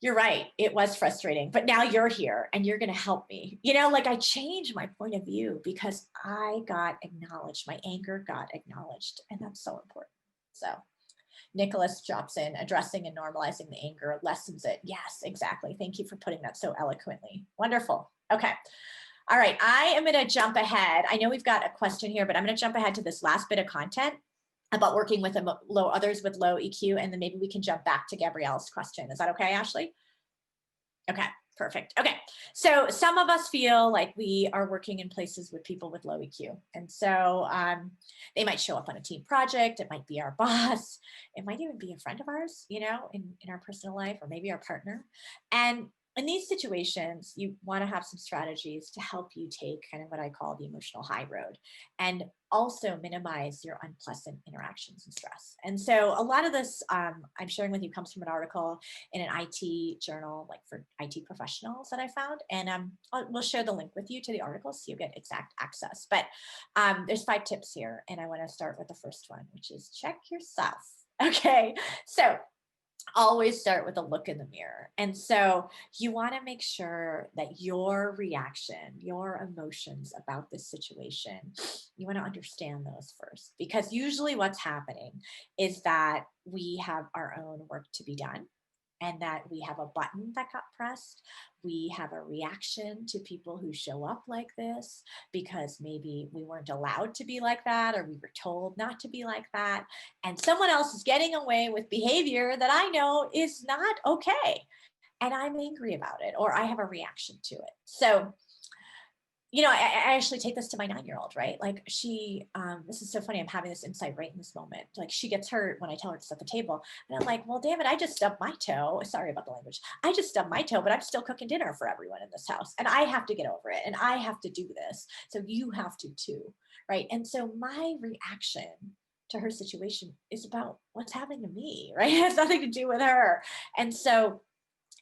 you're right. It was frustrating, but now you're here and you're going to help me. Like I changed my point of view because I got acknowledged. My anger got acknowledged, and that's so important. So Nicholas drops in, addressing and normalizing the anger lessens it. Yes, exactly. Thank you for putting that so eloquently. Wonderful. Okay. All right. I am going to jump ahead. I know we've got a question here, but I'm going to jump ahead to this last bit of content about working with others with low EQ, and then maybe we can jump back to Gabrielle's question. Is that okay, Ashley? Okay, perfect. Okay, so some of us feel like we are working in places with people with low EQ. And so they might show up on a team project. It might be our boss. It might even be a friend of ours, in our personal life, or maybe our partner. And in these situations, you want to have some strategies to help you take kind of what I call the emotional high road, and also minimize your unpleasant interactions and stress. And so a lot of this I'm sharing with you comes from an article in an IT journal, like for IT professionals, that I found. And we'll share the link with you to the article so you get exact access. But there's 5 tips here. And I want to start with the first one, which is check yourself. Okay, so always start with a look in the mirror. And so you want to make sure that your reaction, your emotions about this situation, you want to understand those first, because usually what's happening is that we have our own work to be done, and that we have a button that got pressed. We have a reaction to people who show up like this because maybe we weren't allowed to be like that, or we were told not to be like that. And someone else is getting away with behavior that I know is not okay. And I'm angry about it, or I have a reaction to it. So I actually take this to my 9-year-old, right? Like she, this is so funny. I'm having this insight right in this moment. Like she gets hurt when I tell her to set the table. And I'm like, well, damn it, I just stubbed my toe. Sorry about the language. I just stubbed my toe, but I'm still cooking dinner for everyone in this house. And I have to get over it. And I have to do this. So you have to too, right? And so my reaction to her situation is about what's happening to me, right? It has nothing to do with her. And so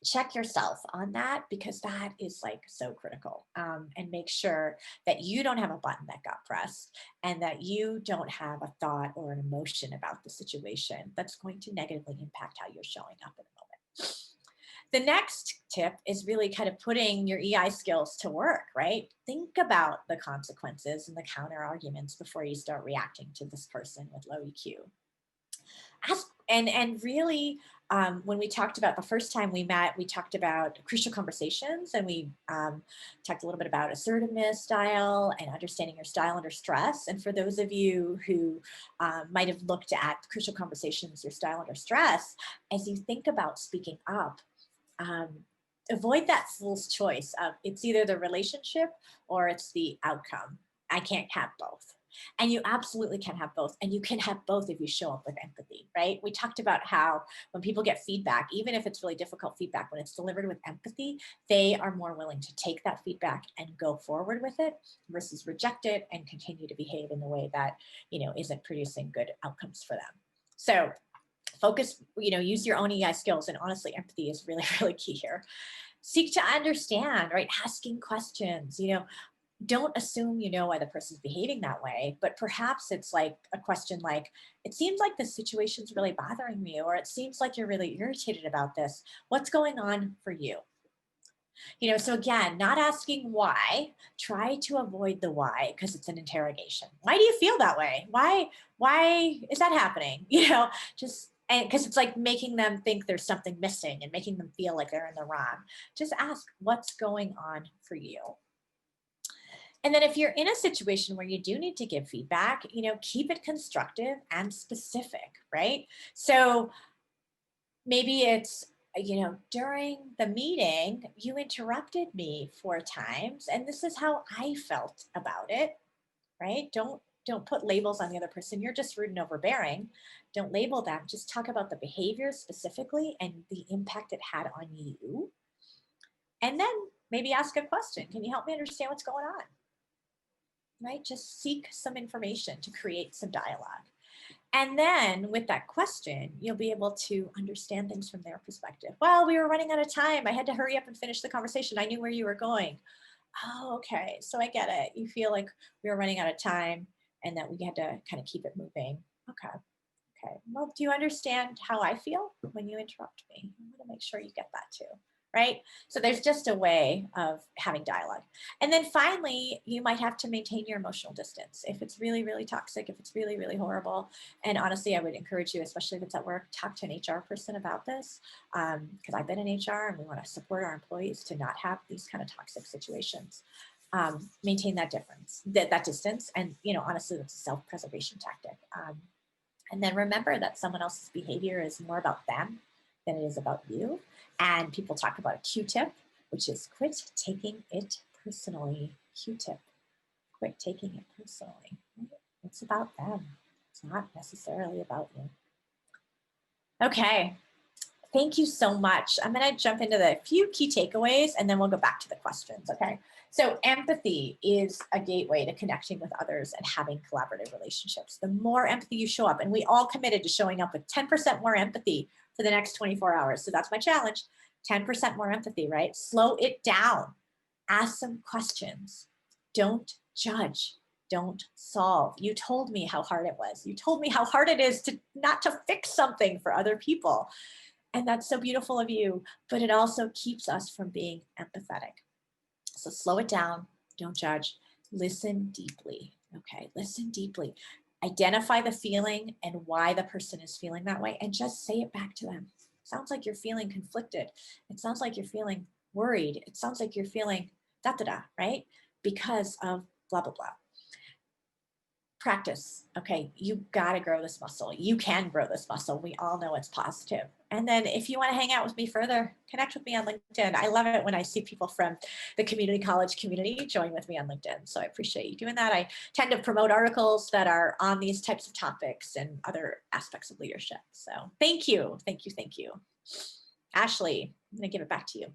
check yourself on that, because that is like so critical, and make sure that you don't have a button that got pressed, and that you don't have a thought or an emotion about the situation that's going to negatively impact how you're showing up in the moment. The next tip is really kind of putting your EI skills to work, right? Think about the consequences and the counter arguments before you start reacting to this person with low EQ. Ask, and really, when we talked about the first time we met, we talked about crucial conversations, and we talked a little bit about assertiveness style and understanding your style under stress. And for those of you who might have looked at crucial conversations, your style under stress, as you think about speaking up, avoid that fool's choice of it's either the relationship or it's the outcome. I can't have both. And you absolutely can have both. And you can have both if you show up with empathy, right? We talked about how when people get feedback, even if it's really difficult feedback, when it's delivered with empathy, they are more willing to take that feedback and go forward with it versus reject it and continue to behave in the way that, isn't producing good outcomes for them. So focus, use your own EI skills. And honestly, empathy is really, really key here. Seek to understand, right? Asking questions, don't assume you know why the person's behaving that way, but perhaps it's like a question like, it seems like this situation's really bothering me, or it seems like you're really irritated about this. What's going on for you? So again, not asking why, try to avoid the why, because it's an interrogation. Why do you feel that way? Why is that happening? And because it's like making them think there's something missing and making them feel like they're in the wrong. Just ask, what's going on for you? And then if you're in a situation where you do need to give feedback, keep it constructive and specific, right? So maybe it's, during the meeting, you interrupted me 4 times, and this is how I felt about it, right? Don't put labels on the other person. You're just rude and overbearing. Don't label them. Just talk about the behavior specifically and the impact it had on you. And then maybe ask a question. Can you help me understand what's going on? Right? Just seek some information to create some dialogue. And then with that question, you'll be able to understand things from their perspective. Well, we were running out of time. I had to hurry up and finish the conversation. I knew where you were going. Oh, okay. So I get it. You feel like we were running out of time and that we had to kind of keep it moving. Okay. Okay, well, do you understand how I feel when you interrupt me? I want to make sure you get that too, right? So there's just a way of having dialogue. And then finally, you might have to maintain your emotional distance. If it's really, really toxic, if it's really, really horrible. And honestly, I would encourage you, especially if it's at work, talk to an HR person about this, because I've been in HR and we want to support our employees to not have these kind of toxic situations. Maintain that difference, that distance. And, you know, honestly, that's a self-preservation tactic. And then remember that someone else's behavior is more about them than it is about you. And people talk about a Q-tip, which is quit taking it personally. Q-tip, quit taking it personally. It's about them. It's not necessarily about you. Okay. Thank you so much. I'm going to jump into the few key takeaways and then we'll go back to the questions. Okay. So empathy is a gateway to connecting with others and having collaborative relationships. The more empathy you show up, and we all committed to showing up with 10% more empathy for the next 24 hours. So that's my challenge, 10% more empathy, right? Slow it down. Ask some questions. Don't judge. Don't solve. You told me how hard it was. You told me how hard it is to not to fix something for other people. And that's so beautiful of you, but it also keeps us from being empathetic. So slow it down, don't judge, listen deeply, okay? Listen deeply. Identify the feeling and why the person is feeling that way and just say it back to them. Sounds like you're feeling conflicted. It sounds like you're feeling worried. It sounds like you're feeling da-da-da, right? Because of blah, blah, blah. Practice, okay? You gotta grow this muscle. You can grow this muscle. We all know it's positive. And then if you wanna hang out with me further, connect with me on LinkedIn. I love it when I see people from the community college community join with me on LinkedIn. So I appreciate you doing that. I tend to promote articles that are on these types of topics and other aspects of leadership. So thank you, thank you, thank you. Ashley, I'm gonna give it back to you.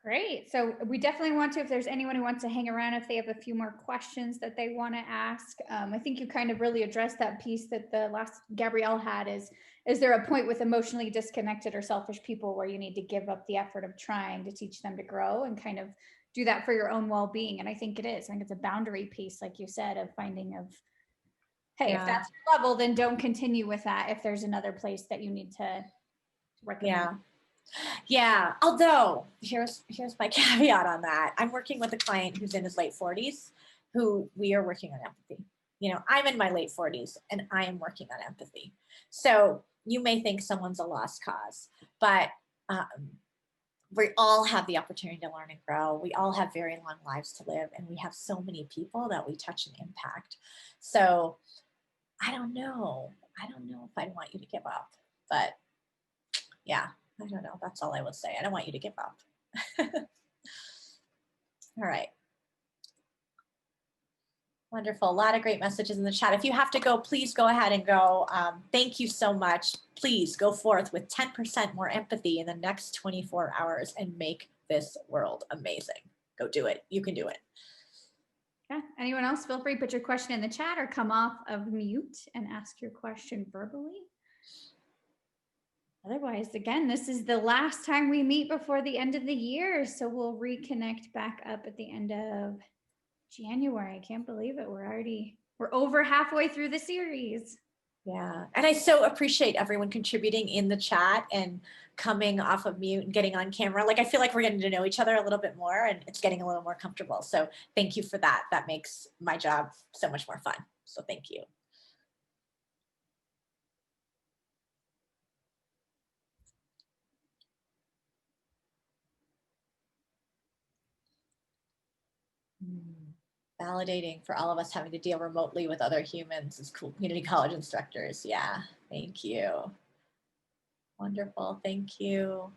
Great. So we definitely want to, if there's anyone who wants to hang around, if they have a few more questions that they want to ask. I think you kind of really addressed that piece that the last Gabrielle had is there a point with emotionally disconnected or selfish people where you need to give up the effort of trying to teach them to grow and kind of do that for your own well-being? And I think it is. I think it's a boundary piece, like you said, of finding of, hey, if that's your level, then don't continue with that if there's another place that you need to recommend. Yeah, although here's my caveat on that. I'm working with a client who's in his late 40s who we are working on empathy. You know, I'm in my late 40s and I am working on empathy. So you may think someone's a lost cause, but we all have the opportunity to learn and grow. We all have very long lives to live and we have so many people that we touch and impact. So I don't know if I'd want you to give up, but yeah. I don't know. That's all I would say. I don't want you to give up. All right. Wonderful. A lot of great messages in the chat. If you have to go, please go ahead and go. Thank you so much. Please go forth with 10% more empathy in the next 24 hours and make this world amazing. Go do it. You can do it. Yeah. Anyone else? Feel free to put your question in the chat or come off of mute and ask your question verbally. Otherwise, again, this is the last time we meet before the end of the year. So we'll reconnect back up at the end of January. I can't believe it. We're over halfway through the series. Yeah. And I so appreciate everyone contributing in the chat and coming off of mute and getting on camera. Like, I feel like we're getting to know each other a little bit more and it's getting a little more comfortable. So thank you for that. That makes my job so much more fun. So thank you. Validating for all of us having to deal remotely with other humans as cool community college instructors. Yeah, thank you. Wonderful, thank you.